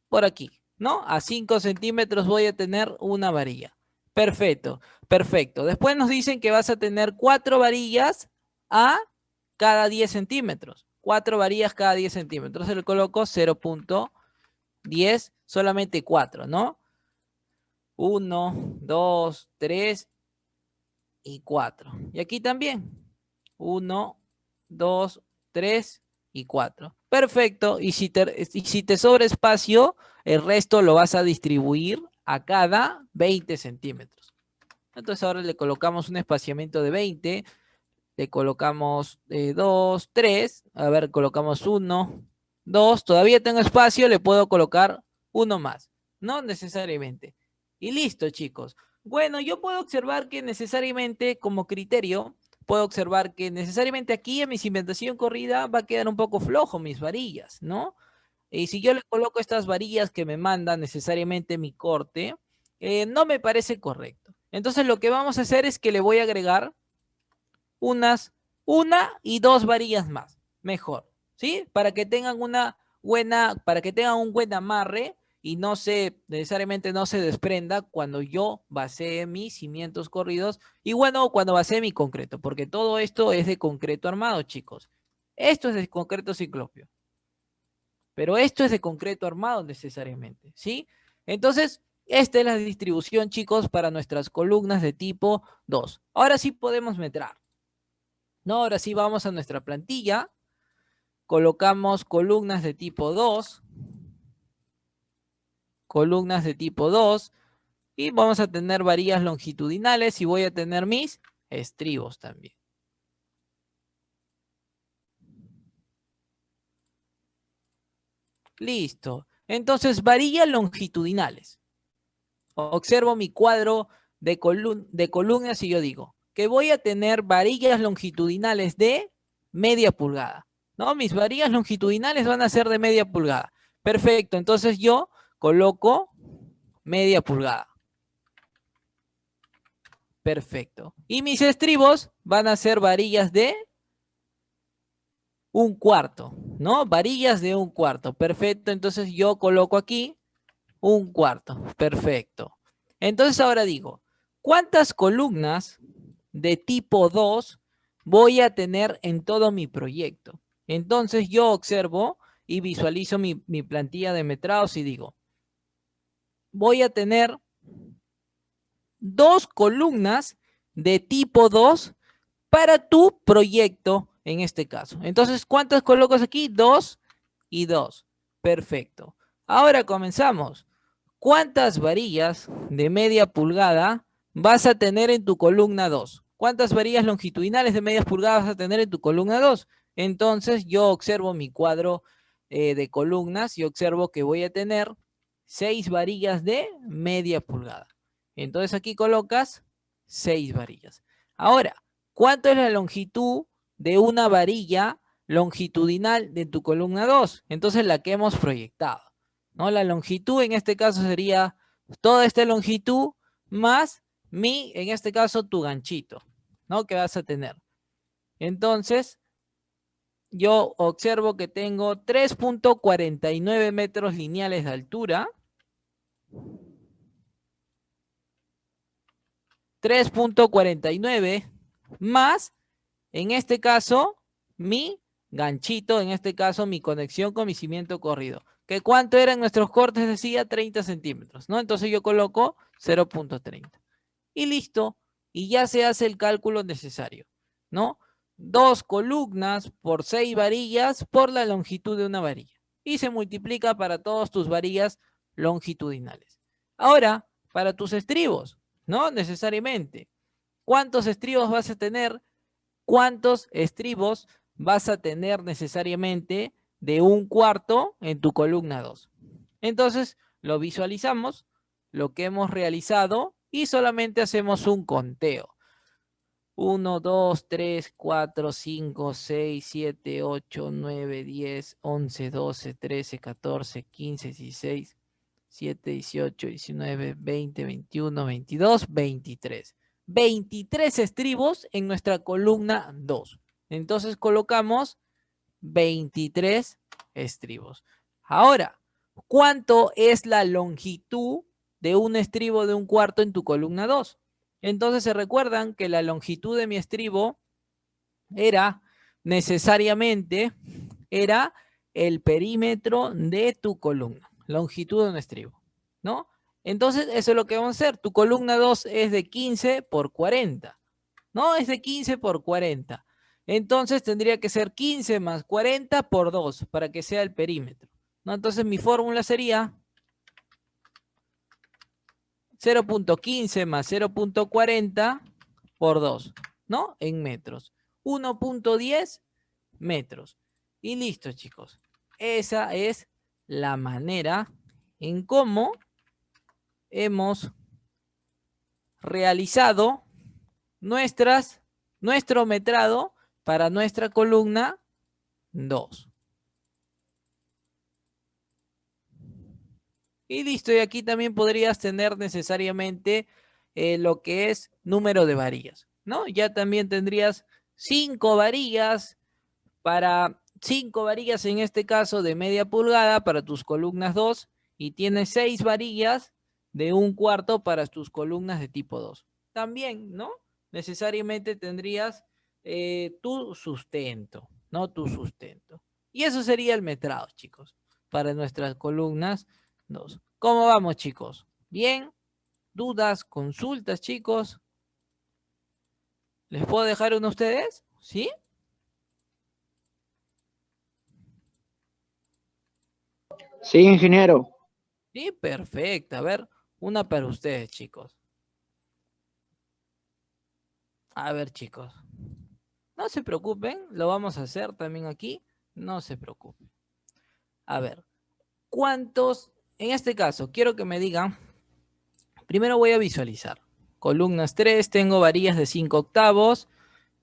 por aquí, ¿no? A 5 centímetros voy a tener una varilla. Perfecto, perfecto. Después nos dicen que vas a tener 4 varillas a cada 10 centímetros. 4 varillas cada 10 centímetros. Entonces le coloco 0.10, solamente 4, ¿no? 1, 2, 3 y 4. Y aquí también. 1, 2, 3 y 4. Perfecto. Y si te sobra espacio, el resto lo vas a distribuir a cada 20 centímetros. Entonces ahora le colocamos un espaciamiento de 20. Le colocamos 2, 3. A ver, colocamos 1, 2. Todavía tengo espacio, le puedo colocar uno más. No necesariamente. Y listo, chicos. Bueno, yo puedo observar que necesariamente como criterio, puedo observar que necesariamente aquí en mi cimentación corrida va a quedar un poco flojo mis varillas, ¿no? Y si yo le coloco estas varillas que me manda necesariamente mi corte, no me parece correcto. Entonces lo que vamos a hacer es que le voy a agregar una y dos varillas más, mejor, ¿sí? Para que tengan para que tengan un buen amarre y necesariamente no se desprenda cuando yo basee mis cimientos corridos y bueno, cuando basee mi concreto, porque todo esto es de concreto armado, chicos. Esto es de concreto ciclopio, pero esto es de concreto armado necesariamente, ¿sí? Entonces, esta es la distribución, chicos, para nuestras columnas de tipo 2. Ahora sí podemos metrar. No, ahora sí vamos a nuestra plantilla. Colocamos columnas de tipo 2. Columnas de tipo 2. Y vamos a tener varillas longitudinales y voy a tener mis estribos también. Listo. Entonces, varillas longitudinales. Observo mi cuadro de columnas y yo digo que voy a tener varillas longitudinales de media pulgada. ¿No? Mis varillas longitudinales van a ser de media pulgada. Perfecto. Entonces yo coloco media pulgada. Perfecto. Y mis estribos van a ser varillas de un cuarto, ¿no? Varillas de un cuarto. Perfecto. Entonces yo coloco aquí un cuarto. Perfecto. Entonces ahora digo, ¿cuántas columnas de tipo 2 voy a tener en todo mi proyecto? Entonces yo observo y visualizo mi plantilla de metrados y digo, voy a tener 2 columnas de tipo 2 para tu proyecto en este caso. Entonces, ¿cuántas colocas aquí? 2 y 2. Perfecto. Ahora comenzamos. ¿Cuántas varillas de media pulgada vas a tener en tu columna 2? ¿Cuántas varillas longitudinales de media pulgada vas a tener en tu columna 2? Entonces yo observo mi cuadro de columnas y observo que voy a tener 6 varillas de media pulgada. Entonces aquí colocas 6 varillas. Ahora, ¿cuánto es la longitud de una varilla longitudinal de tu columna 2? Entonces la que hemos proyectado, ¿no? La longitud en este caso sería toda esta longitud más en este caso, tu ganchito, ¿no? Que vas a tener. Entonces, yo observo que tengo 3.49 metros lineales de altura. 3.49 más, en este caso, mi ganchito, en este caso, mi conexión con mi cimiento corrido. ¿Que cuánto eran nuestros cortes? Decía 30 centímetros, ¿no? Entonces yo coloco 0.30. Y listo. Y ya se hace el cálculo necesario, ¿no? 2 columnas por 6 varillas por la longitud de una varilla. Y se multiplica para todas tus varillas longitudinales. Ahora, para tus estribos, ¿no? Necesariamente. ¿Cuántos estribos vas a tener? ¿Cuántos estribos vas a tener necesariamente de un cuarto en tu columna 2? Entonces, lo visualizamos, lo que hemos realizado, y solamente hacemos un conteo. 1, 2, 3, 4, 5, 6, 7, 8, 9, 10, 11, 12, 13, 14, 15, 16, 7, 18, 19, 20, 21, 22, 23. 23 estribos en nuestra columna 2. Entonces colocamos 23 estribos. Ahora, ¿cuánto es la longitud de un estribo de un cuarto en tu columna 2? Entonces se recuerdan que la longitud de mi estribo era necesariamente el perímetro de tu columna, longitud de un estribo, ¿no? Entonces eso es lo que vamos a hacer. Tu columna 2 es de 15 por 40, ¿no? Es de 15 por 40. Entonces tendría que ser 15 más 40 por 2 para que sea el perímetro, ¿no? Entonces mi fórmula sería 0.15 más 0.40 por 2, ¿no? En metros. 1.10 metros. Y listo, chicos. Esa es la manera en cómo hemos realizado nuestro metrado para nuestra columna 2. Y listo, y aquí también podrías tener necesariamente lo que es número de varillas, ¿no? Ya también tendrías 5 varillas para 5 varillas en este caso de media pulgada para tus columnas 2 y tienes 6 varillas de 1/4 para tus columnas de tipo 2. También, ¿no? Necesariamente tendrías tu sustento, ¿no? Tu sustento. Y eso sería el metrado, chicos, para nuestras columnas 2. ¿Cómo vamos, chicos? ¿Bien? ¿Dudas? ¿Consultas, chicos? ¿Les puedo dejar uno a ustedes? ¿Sí? Sí, ingeniero. Sí, perfecto. A ver, una para ustedes, chicos. A ver, chicos. No se preocupen, lo vamos a hacer también aquí. No se preocupen. A ver, ¿cuántos? En este caso, quiero que me digan. Primero voy a visualizar. Columnas 3, tengo varillas de 5 octavos,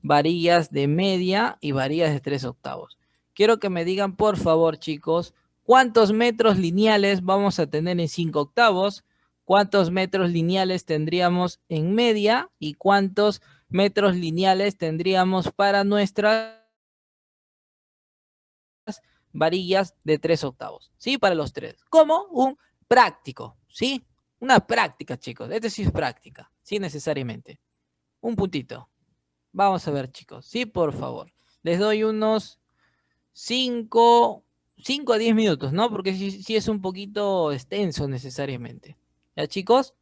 varillas de media y varillas de 3 octavos. Quiero que me digan, por favor, chicos, ¿cuántos metros lineales vamos a tener en 5 octavos? ¿Cuántos metros lineales tendríamos en media? ¿Y cuántos metros lineales tendríamos para nuestras varillas de 3 octavos? ¿Sí? Para los tres. Como un práctico, ¿sí? Una práctica, chicos. Este sí es práctica, sí, necesariamente. Un puntito. Vamos a ver, chicos. Sí, por favor. Les doy unos 5 a 10 minutos, ¿no? Porque sí es un poquito extenso necesariamente. ¿Ya, chicos?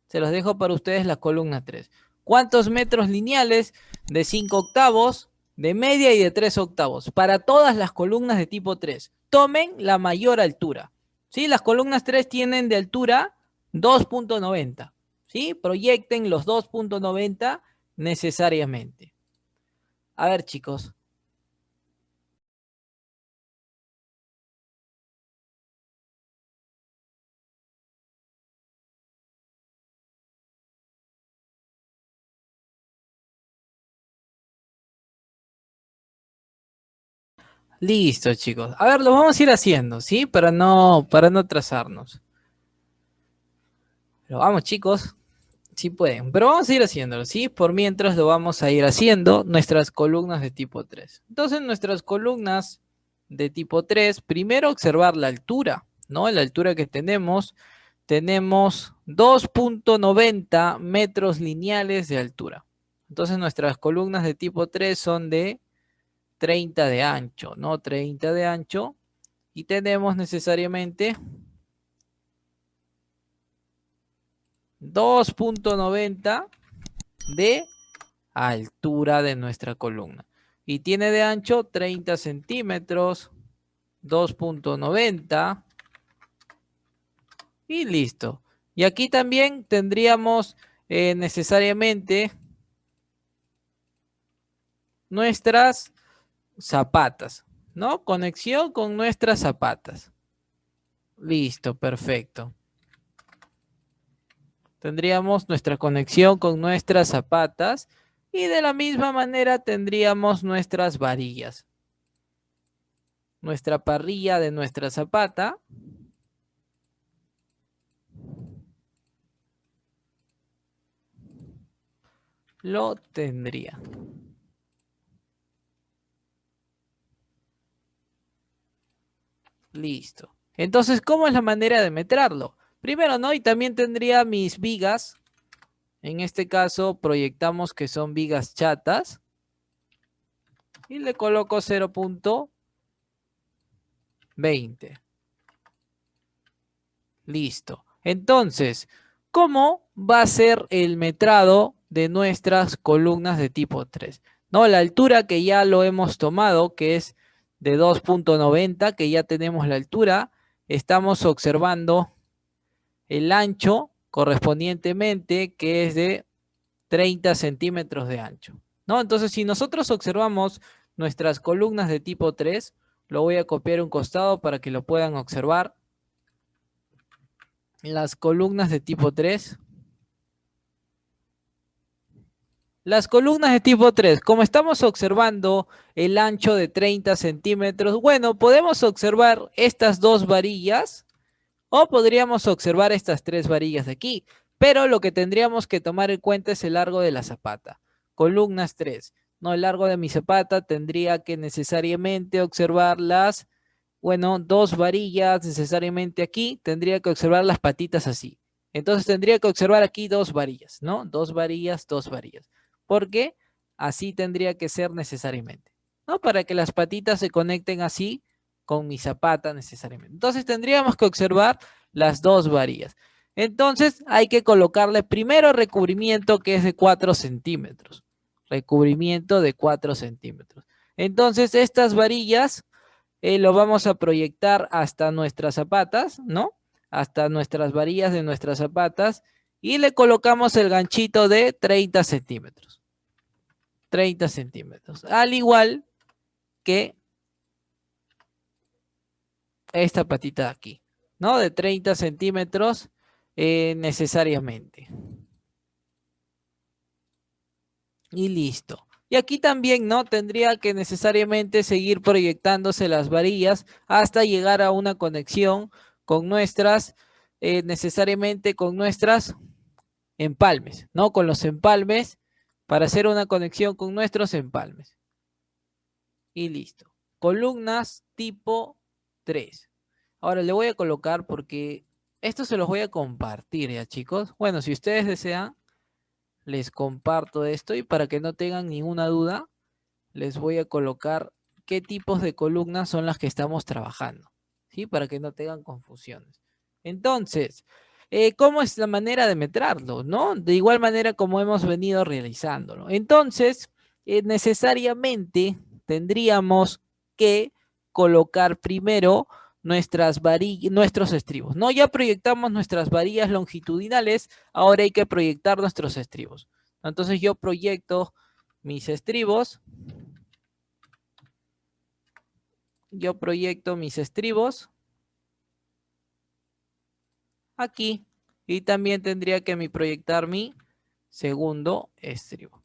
Se los dejo para ustedes la columna 3. ¿Cuántos metros lineales de 5 octavos, de media y de 3 octavos? Para todas las columnas de tipo 3. Tomen la mayor altura. ¿Sí? Las columnas 3 tienen de altura 2.90. ¿Sí? Proyecten los 2.90 necesariamente. A ver, chicos. Listo, chicos. A ver, lo vamos a ir haciendo, ¿sí? Para no trazarnos. Pero vamos, chicos. Sí pueden. Pero vamos a ir haciéndolo, ¿sí? Por mientras lo vamos a ir haciendo nuestras columnas de tipo 3. Entonces, nuestras columnas de tipo 3, primero observar la altura, ¿no? La altura que tenemos. Tenemos 2.90 metros lineales de altura. Entonces, nuestras columnas de tipo 3 son de 30 de ancho, ¿no? 30 de ancho. Y tenemos necesariamente 2.90 de altura de nuestra columna. Y tiene de ancho 30 centímetros, 2.90 y listo. Y aquí también tendríamos necesariamente nuestras zapatas, ¿no? Conexión con nuestras zapatas. Listo, perfecto. Tendríamos nuestra conexión con nuestras zapatas y de la misma manera tendríamos nuestras varillas. Nuestra parrilla de nuestra zapata. Lo tendría. Listo. Entonces, ¿cómo es la manera de metrarlo? Primero, ¿no? Y también tendría mis vigas. En este caso, proyectamos que son vigas chatas. Y le coloco 0.20. Listo. Entonces, ¿cómo va a ser el metrado de nuestras columnas de tipo 3? ¿No? La altura que ya lo hemos tomado, que es de 2.90, que ya tenemos la altura. Estamos observando el ancho correspondientemente, que es de 30 centímetros de ancho, ¿no? Entonces, si nosotros observamos nuestras columnas de tipo 3, lo voy a copiar a un costado para que lo puedan observar. Las columnas de tipo 3. Las columnas de tipo 3, como estamos observando el ancho de 30 centímetros, bueno, podemos observar estas dos varillas o podríamos observar estas tres varillas de aquí, pero lo que tendríamos que tomar en cuenta es el largo de la zapata. Columnas 3, no, el largo de mi zapata tendría que necesariamente observar las, bueno, dos varillas necesariamente aquí, tendría que observar las patitas así. Entonces tendría que observar aquí dos varillas, ¿no? Dos varillas, porque así tendría que ser necesariamente, ¿no? Para que las patitas se conecten así con mi zapata necesariamente. Entonces tendríamos que observar las dos varillas. Entonces hay que colocarle primero recubrimiento que es de 4 centímetros. Recubrimiento de 4 centímetros. Entonces estas varillas lo vamos a proyectar hasta nuestras zapatas, ¿no? Hasta nuestras varillas de nuestras zapatas y le colocamos el ganchito de 30 centímetros. 30 centímetros. Al igual que esta patita de aquí, ¿no? De 30 centímetros necesariamente. Y listo. Y aquí también, ¿no? Tendría que necesariamente seguir proyectándose las varillas hasta llegar a una conexión con nuestras, necesariamente con nuestras empalmes, ¿no? Con los empalmes para hacer una conexión con nuestros empalmes. Y listo. Columnas tipo 3. Ahora le voy a colocar porque esto se los voy a compartir ya, chicos. Bueno, si ustedes desean, les comparto esto y para que no tengan ninguna duda, les voy a colocar qué tipos de columnas son las que estamos trabajando, ¿sí? Para que no tengan confusiones. Entonces, ¿cómo es la manera de metrarlo, no? De igual manera como hemos venido realizándolo. Entonces, necesariamente tendríamos que colocar primero nuestros estribos, ¿no? Ya proyectamos nuestras varillas longitudinales, ahora hay que proyectar nuestros estribos. Entonces yo proyecto mis estribos. Yo proyecto mis estribos aquí y también tendría que proyectar mi segundo estribo.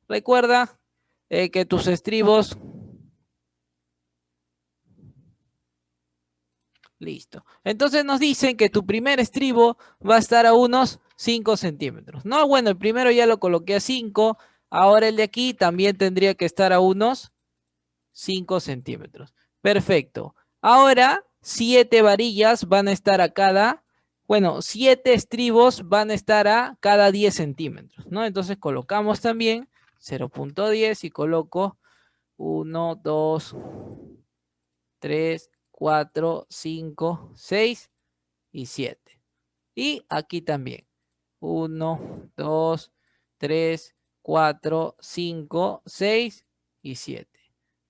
Recuerda que tus estribos... Listo. Entonces nos dicen que tu primer estribo va a estar a unos 5 centímetros. No, bueno, el primero ya lo coloqué a 5. Ahora el de aquí también tendría que estar a unos 5 centímetros. Perfecto. Ahora 7 varillas van a estar a cada, bueno, 7 estribos van a estar a cada 10 centímetros, ¿no? Entonces colocamos también 0.10 y coloco 1, 2, 3, 4, 5, 6 y 7. Y aquí también 1, 2, 3, 4, 5, 6 y 7.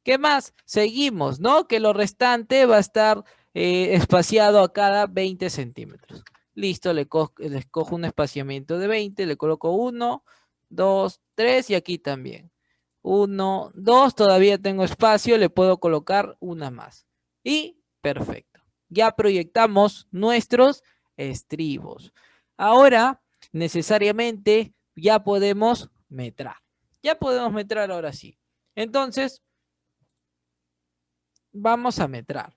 ¿Qué más? Seguimos, ¿no? Que lo restante va a estar espaciado a cada 20 centímetros. Listo, les cojo un espaciamiento de 20, le coloco 1, 2, 3 y aquí también. 1, 2, todavía tengo espacio, le puedo colocar una más. Y perfecto. Ya proyectamos nuestros estribos. Ahora, necesariamente, ya podemos metrar. Ya podemos metrar ahora sí. Entonces, vamos a metrar.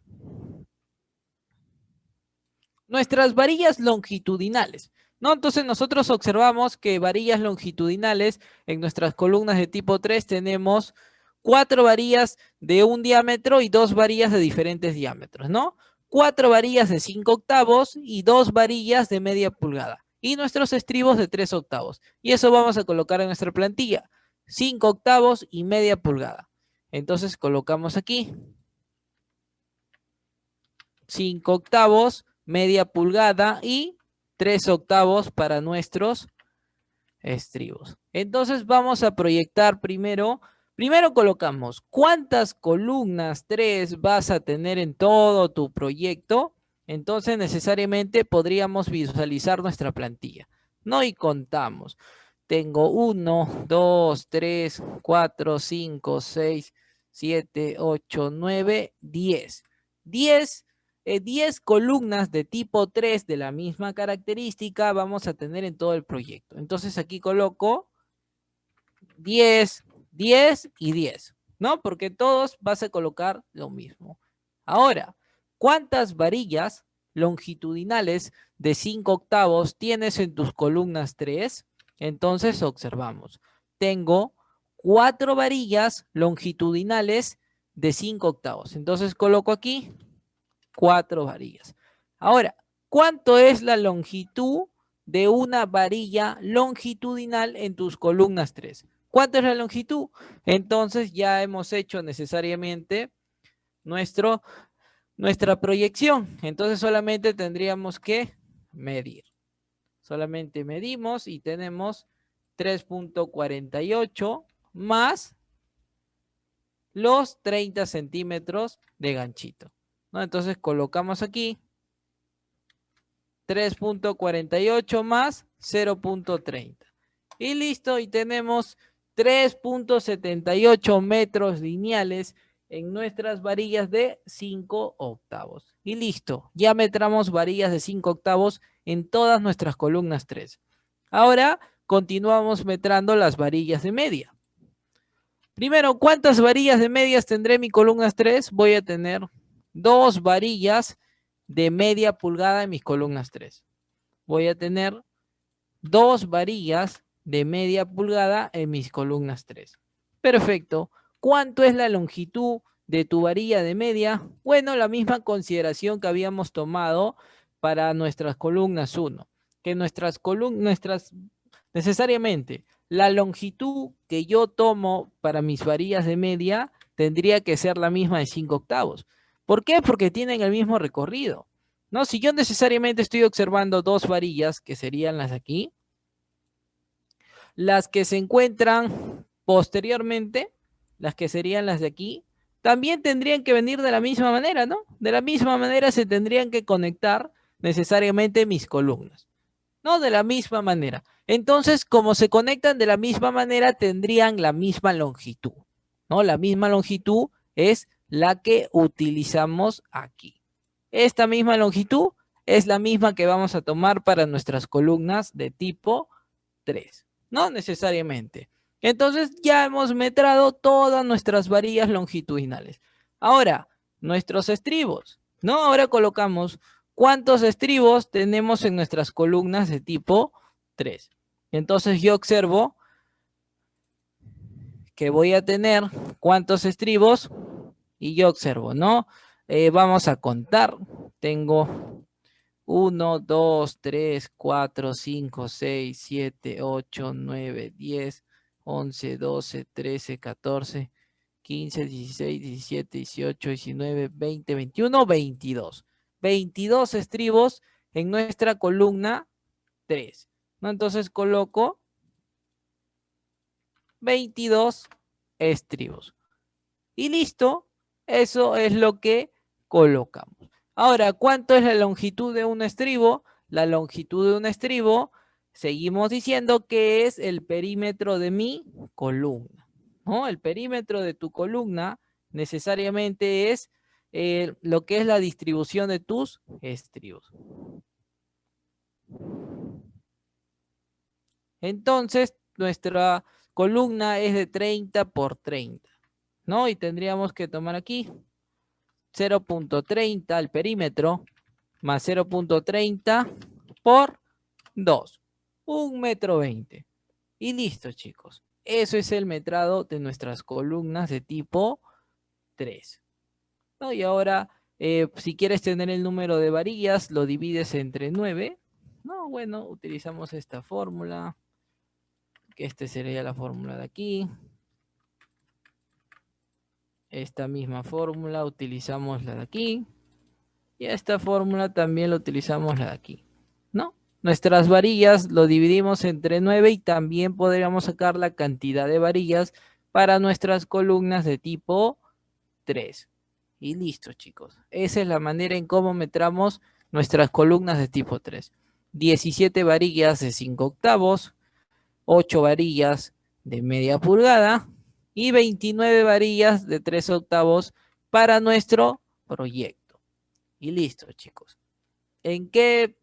Nuestras varillas longitudinales, ¿no? Entonces nosotros observamos que varillas longitudinales en nuestras columnas de tipo 3 tenemos 4 varillas de un diámetro y 2 varillas de diferentes diámetros, ¿no? 4 varillas de 5 octavos y 2 varillas de media pulgada. Y nuestros estribos de 3 octavos. Y eso vamos a colocar en nuestra plantilla. 5 octavos y media pulgada. Entonces colocamos aquí 5 octavos, media pulgada y 3 octavos para nuestros estribos. Entonces vamos a proyectar primero colocamos cuántas columnas 3 vas a tener en todo tu proyecto. Entonces necesariamente podríamos visualizar nuestra plantilla, ¿no? Y contamos. Tengo 1, 2, 3, 4, 5, 6, 7, 8, 9, 10. 10 columnas de tipo 3 de la misma característica vamos a tener en todo el proyecto. Entonces aquí coloco 10, 10 y 10, ¿no? Porque todos vas a colocar lo mismo. Ahora, ¿cuántas varillas longitudinales de 5 octavos tienes en tus columnas 3? Entonces observamos. Tengo 4 varillas longitudinales de 5 octavos. Entonces coloco aquí 4 varillas. Ahora, ¿cuánto es la longitud de una varilla longitudinal en tus columnas 3? ¿Cuánto es la longitud? Entonces ya hemos hecho necesariamente nuestra proyección. Entonces solamente tendríamos que medir. Solamente medimos y tenemos 3.48 más los 30 centímetros de ganchito, ¿no? Entonces colocamos aquí 3.48 más 0.30. Y listo, y tenemos 3.78 metros lineales en nuestras varillas de 5 octavos. Y listo, ya metramos varillas de 5 octavos en todas nuestras columnas 3. Ahora continuamos metrando las varillas de media. Primero, ¿cuántas varillas de medias tendré en mi columnas 3? Voy a tener 2 varillas de media pulgada en mis columnas 3. Voy a tener 2 varillas de media pulgada en mis columnas 3. Perfecto. ¿Cuánto es la longitud de tu varilla de media? Bueno, la misma consideración que habíamos tomado para nuestras columnas 1. Que necesariamente, la longitud que yo tomo para mis varillas de media tendría que ser la misma de 5 octavos. ¿Por qué? Porque tienen el mismo recorrido, ¿no? Si yo necesariamente estoy observando 2 varillas, que serían las de aquí, las que se encuentran posteriormente, las que serían las de aquí, también tendrían que venir de la misma manera, ¿no? De la misma manera se tendrían que conectar necesariamente mis columnas, ¿no? De la misma manera. Entonces, como se conectan de la misma manera, tendrían la misma longitud, ¿no? La misma longitud es la que utilizamos aquí. Esta misma longitud es la misma que vamos a tomar para nuestras columnas de tipo 3. No necesariamente. Entonces ya hemos metrado todas nuestras varillas longitudinales. Ahora, nuestros estribos, ¿no? Ahora colocamos cuántos estribos tenemos en nuestras columnas de tipo 3. Entonces yo observo que voy a tener cuántos estribos y yo observo, ¿no? Vamos a contar. Tengo 1, 2, 3, 4, 5, 6, 7, 8, 9, 10, 11, 12, 13, 14, 15, 16, 17, 18, 19, 20, 21, 22. 22 estribos en nuestra columna 3, ¿no? Entonces coloco 22 estribos. Y listo, eso es lo que colocamos. Ahora, ¿cuánto es la longitud de un estribo? La longitud de un estribo, seguimos diciendo que es el perímetro de mi columna, ¿no? El perímetro de tu columna necesariamente es lo que es la distribución de tus estribos. Entonces, nuestra columna es de 30 por 30, ¿no? Y tendríamos que tomar aquí 0.30 al perímetro más 0.30 por 2. 1,20 m. Y listo, chicos. Eso es el metrado de nuestras columnas de tipo 3. ¿No? Y ahora Si quieres tener el número de varillas, lo divides entre 9. No, bueno, utilizamos esta fórmula, que esta sería la fórmula de aquí. Esta misma fórmula utilizamos la de aquí. Y esta fórmula también la utilizamos la de aquí, ¿no? Nuestras varillas lo dividimos entre 9 y también podríamos sacar la cantidad de varillas para nuestras columnas de tipo 3. Y listo, chicos. Esa es la manera en cómo metramos nuestras columnas de tipo 3. 17 varillas de 5 octavos, 8 varillas de media pulgada y 29 varillas de 3 octavos para nuestro proyecto. Y listo, chicos. ¿En qué,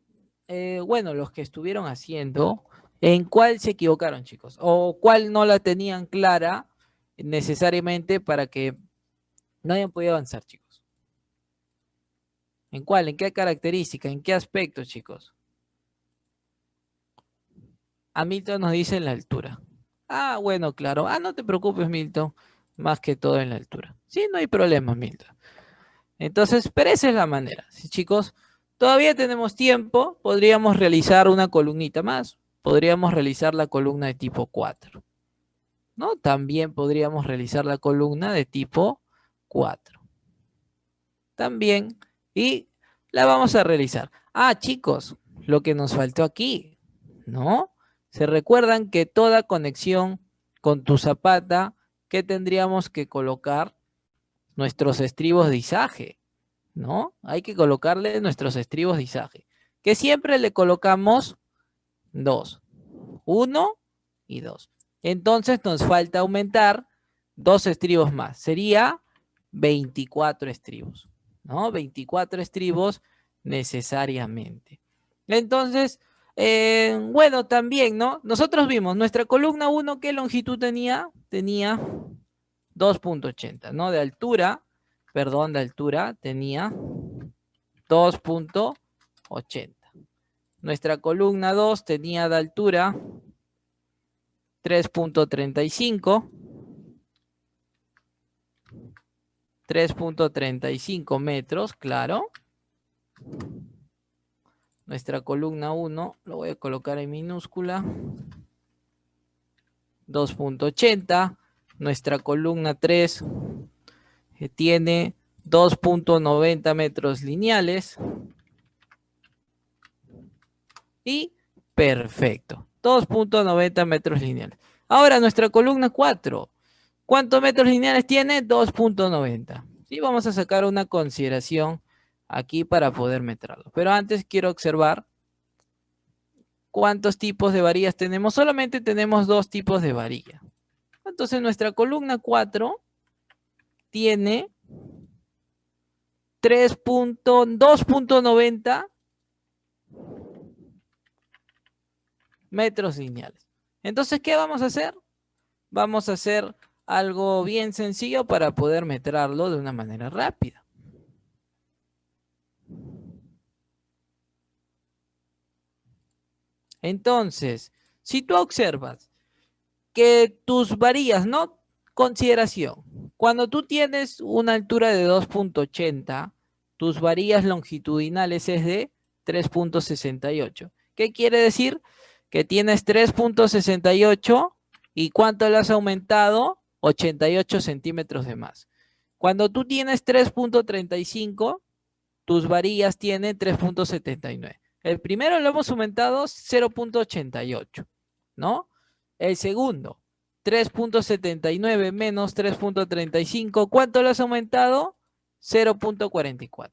bueno, los que estuvieron haciendo, en cuál se equivocaron, chicos? ¿O cuál no la tenían clara necesariamente para que no hayan podido avanzar, chicos? ¿En cuál? ¿En qué característica? ¿En qué aspecto, chicos? A Milton nos dice en la altura. Ah, bueno, claro. Ah, no te preocupes, Milton. Más que todo en la altura. Sí, no hay problema, Milton. Entonces, pero esa es la manera. Sí, chicos, todavía tenemos tiempo. Podríamos realizar una columnita más. Podríamos realizar la columna de tipo 4. ¿No? También podríamos realizar la columna de tipo 4. También. Y la vamos a realizar. Ah, chicos, lo que nos faltó aquí, ¿no? Se recuerdan que toda conexión con tu zapata, ¿qué tendríamos que colocar? Nuestros estribos de izaje, ¿no? Hay que colocarle nuestros estribos de izaje, que siempre le colocamos 2, 1 y 2. Entonces nos falta aumentar 2 estribos más. Sería 24 estribos, ¿no? 24 estribos necesariamente. Entonces, bueno, también, ¿no? Nosotros vimos nuestra columna 1, ¿qué longitud tenía? Tenía 2.80, ¿no? De altura, perdón, de altura tenía 2.80. Nuestra columna 2 tenía de altura 3.35. 3.35 metros, claro. Nuestra columna 1, lo voy a colocar en minúscula. 2.80. Nuestra columna 3 tiene 2.90 metros lineales. Y perfecto. 2.90 metros lineales. Ahora nuestra columna 4. ¿Cuántos metros lineales tiene? 2.90. Sí, vamos a sacar una consideración aquí para poder meterlo. Pero antes quiero observar cuántos tipos de varillas tenemos. Solamente tenemos 2 tipos de varilla. Entonces nuestra columna 4 tiene 2.90 metros lineales. Entonces, ¿qué vamos a hacer? Vamos a hacer algo bien sencillo para poder meterlo de una manera rápida. Entonces, si tú observas que tus varillas, ¿no? Consideración, cuando tú tienes una altura de 2.80, tus varillas longitudinales es de 3.68. ¿Qué quiere decir? Que tienes 3.68 y ¿cuánto le has aumentado? 88 centímetros de más. Cuando tú tienes 3.35, tus varillas tienen 3.79. El primero lo hemos aumentado 0.88, ¿no? El segundo, 3.79 menos 3.35. ¿Cuánto lo has aumentado? 0.44.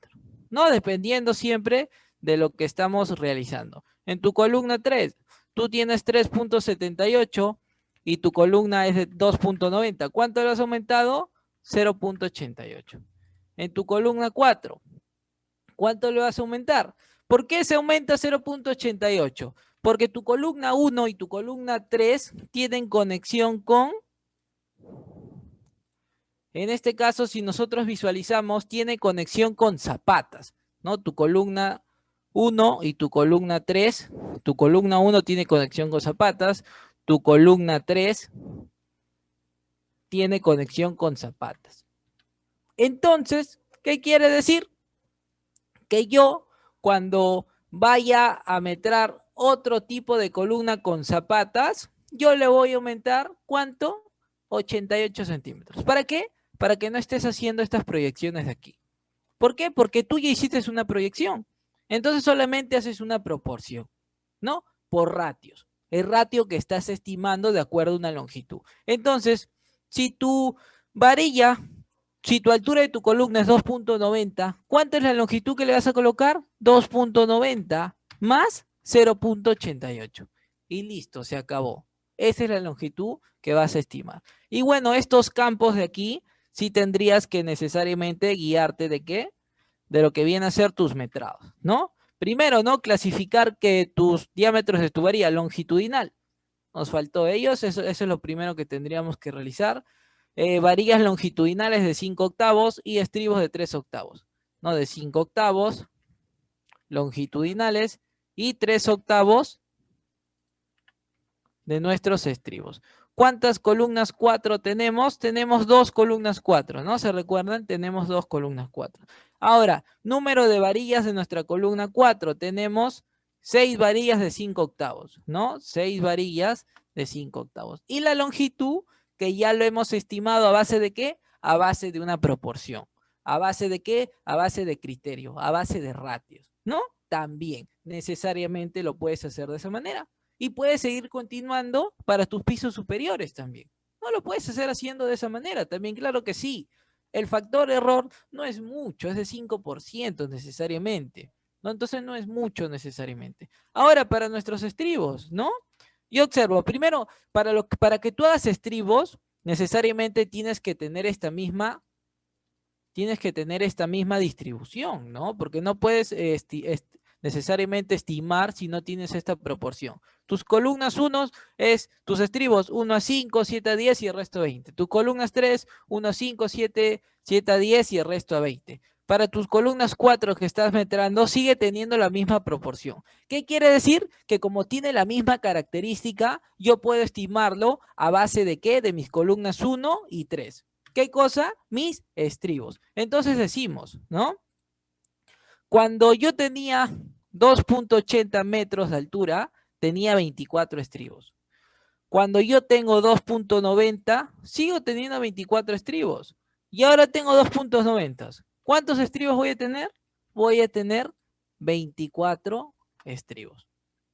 ¿No? Dependiendo siempre de lo que estamos realizando. En tu columna 3, tú tienes 3.78 y tu columna es de 2.90. ¿Cuánto lo has aumentado? 0.88. En tu columna 4, ¿cuánto le vas a aumentar? ¿Por qué se aumenta 0.88? Porque tu columna 1 y tu columna 3 tienen conexión con, en este caso, si nosotros visualizamos, tiene conexión con zapatas, ¿no? Tu columna 1 y tu columna 3, tu columna 1 tiene conexión con zapatas, tu columna 3 tiene conexión con zapatas. Entonces, ¿qué quiere decir? que yo cuando vaya a metrar otro tipo de columna con zapatas, yo le voy a aumentar, ¿cuánto? 88 centímetros. ¿Para qué? Para que no estés haciendo estas proyecciones de aquí. ¿Por qué? Porque tú ya hiciste una proyección. Entonces solamente haces una proporción, ¿no? Por ratios. El ratio que estás estimando de acuerdo a una longitud. Entonces, si tu varilla, si tu altura de tu columna es 2.90, ¿cuánta es la longitud que le vas a colocar? 2.90 más 0.88. Y listo, se acabó. Esa es la longitud que vas a estimar. Y bueno, estos campos de aquí, sí tendrías que necesariamente guiarte de qué? De lo que viene a ser tus metrados, ¿no? Primero, ¿no? Clasificar que tus diámetros de tu varilla longitudinal. Nos faltó ellos, eso es lo primero que tendríamos que realizar. Varillas longitudinales de 5 octavos y estribos de 3 octavos, ¿no? De 5 octavos longitudinales y 3 octavos de nuestros estribos. ¿Cuántas columnas 4 tenemos? Tenemos 2 columnas 4, ¿no? ¿Se recuerdan? Tenemos 2 columnas 4. Ahora, número de varillas de nuestra columna 4. Tenemos 6 varillas de 5 octavos, ¿no? 6 varillas de 5 octavos. Y la longitud, que ya lo hemos estimado a base de ¿qué? A base de una proporción. ¿A base de qué? A base de criterio, a base de ratios, ¿no? También necesariamente lo puedes hacer de esa manera. Y puedes seguir continuando para tus pisos superiores también. No lo puedes hacer haciendo de esa manera también, claro que sí. El factor error no es mucho, es de 5% necesariamente, ¿no? Entonces no es mucho necesariamente. Ahora, para nuestros estribos, ¿no? Yo observo, primero, para que tú hagas estribos, necesariamente tienes que tener esta misma distribución, ¿no? Porque no puedes necesariamente estimar si no tienes esta proporción. Tus columnas 1 es tus estribos 1 a 5, 7 a 10 y el resto a 20. Tus columnas 3, 1 a 5, 7 a 10 y el resto a 20. Para tus columnas 4 que estás metrando, sigue teniendo la misma proporción. ¿Qué quiere decir? Que como tiene la misma característica, yo puedo estimarlo a base de ¿qué? De mis columnas 1 y 3. ¿Qué cosa? Mis estribos. Entonces decimos, ¿no? Cuando yo tenía 2.80 metros de altura, tenía 24 estribos. Cuando yo tengo 2.90, sigo teniendo 24 estribos. Y ahora tengo 2.90. ¿Cuántos estribos voy a tener? Voy a tener 24 estribos.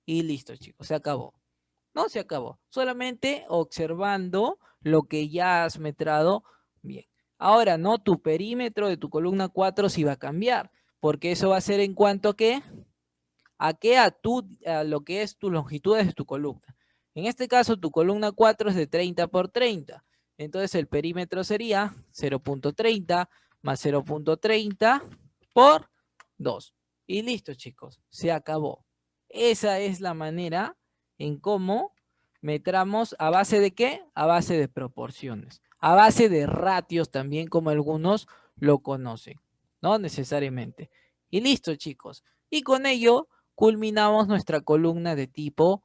Y listo, chicos, se acabó. No, se acabó. Solamente observando lo que ya has metrado bien. Ahora, no, tu perímetro de tu columna 4 sí va a cambiar, porque eso va a ser en cuanto a qué, a lo que es tu longitud de tu columna. En este caso, tu columna 4 es de 30 por 30. Entonces, el perímetro sería 0.30 más 0.30 por 2. Y listo, chicos, se acabó. Esa es la manera en cómo metramos a base de ¿qué? A base de proporciones. A base de ratios también, como algunos lo conocen. No necesariamente. Y listo, chicos. Y con ello culminamos nuestra columna de tipo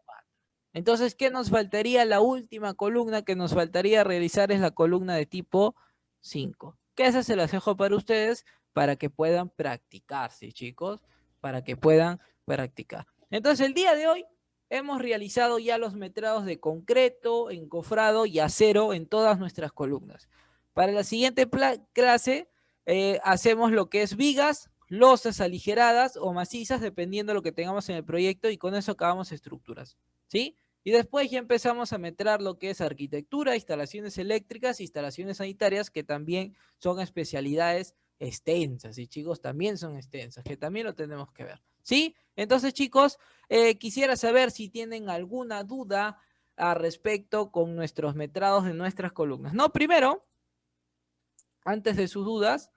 4. Entonces, ¿qué nos faltaría? La última columna que nos faltaría realizar es la columna de tipo 5. Que esa se las dejo para ustedes para que puedan practicarse, chicos. Para que puedan practicar. Entonces, el día de hoy hemos realizado ya los metrados de concreto, encofrado y acero en todas nuestras columnas. Para la siguiente clase hacemos lo que es vigas, losas aligeradas o macizas, dependiendo de lo que tengamos en el proyecto, y con eso acabamos estructuras, ¿sí? Y después ya empezamos a metrar lo que es arquitectura, instalaciones eléctricas, instalaciones sanitarias, que también son especialidades extensas, y chicos, también son extensas, que también lo tenemos que ver, ¿sí? Entonces, chicos, quisiera saber si tienen alguna duda al respecto con nuestros metrados de nuestras columnas. No, primero, antes de sus dudas,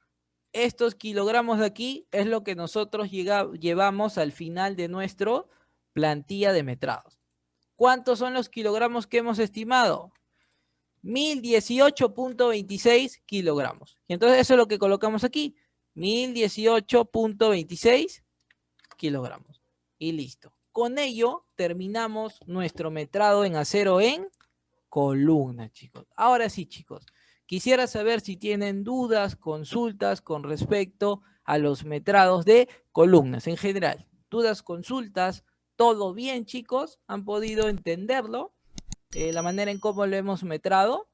estos kilogramos de aquí es lo que nosotros llevamos al final de nuestra plantilla de metrados. ¿Cuántos son los kilogramos que hemos estimado? 1018.26 kilogramos. Y entonces eso es lo que colocamos aquí. 1018.26 kilogramos. Y listo. Con ello terminamos nuestro metrado en acero en columna, chicos. Ahora sí, chicos. Quisiera saber si tienen dudas, consultas con respecto a los metrados de columnas en general. Dudas, consultas, todo bien, chicos, han podido entenderlo, la manera en cómo lo hemos metrado.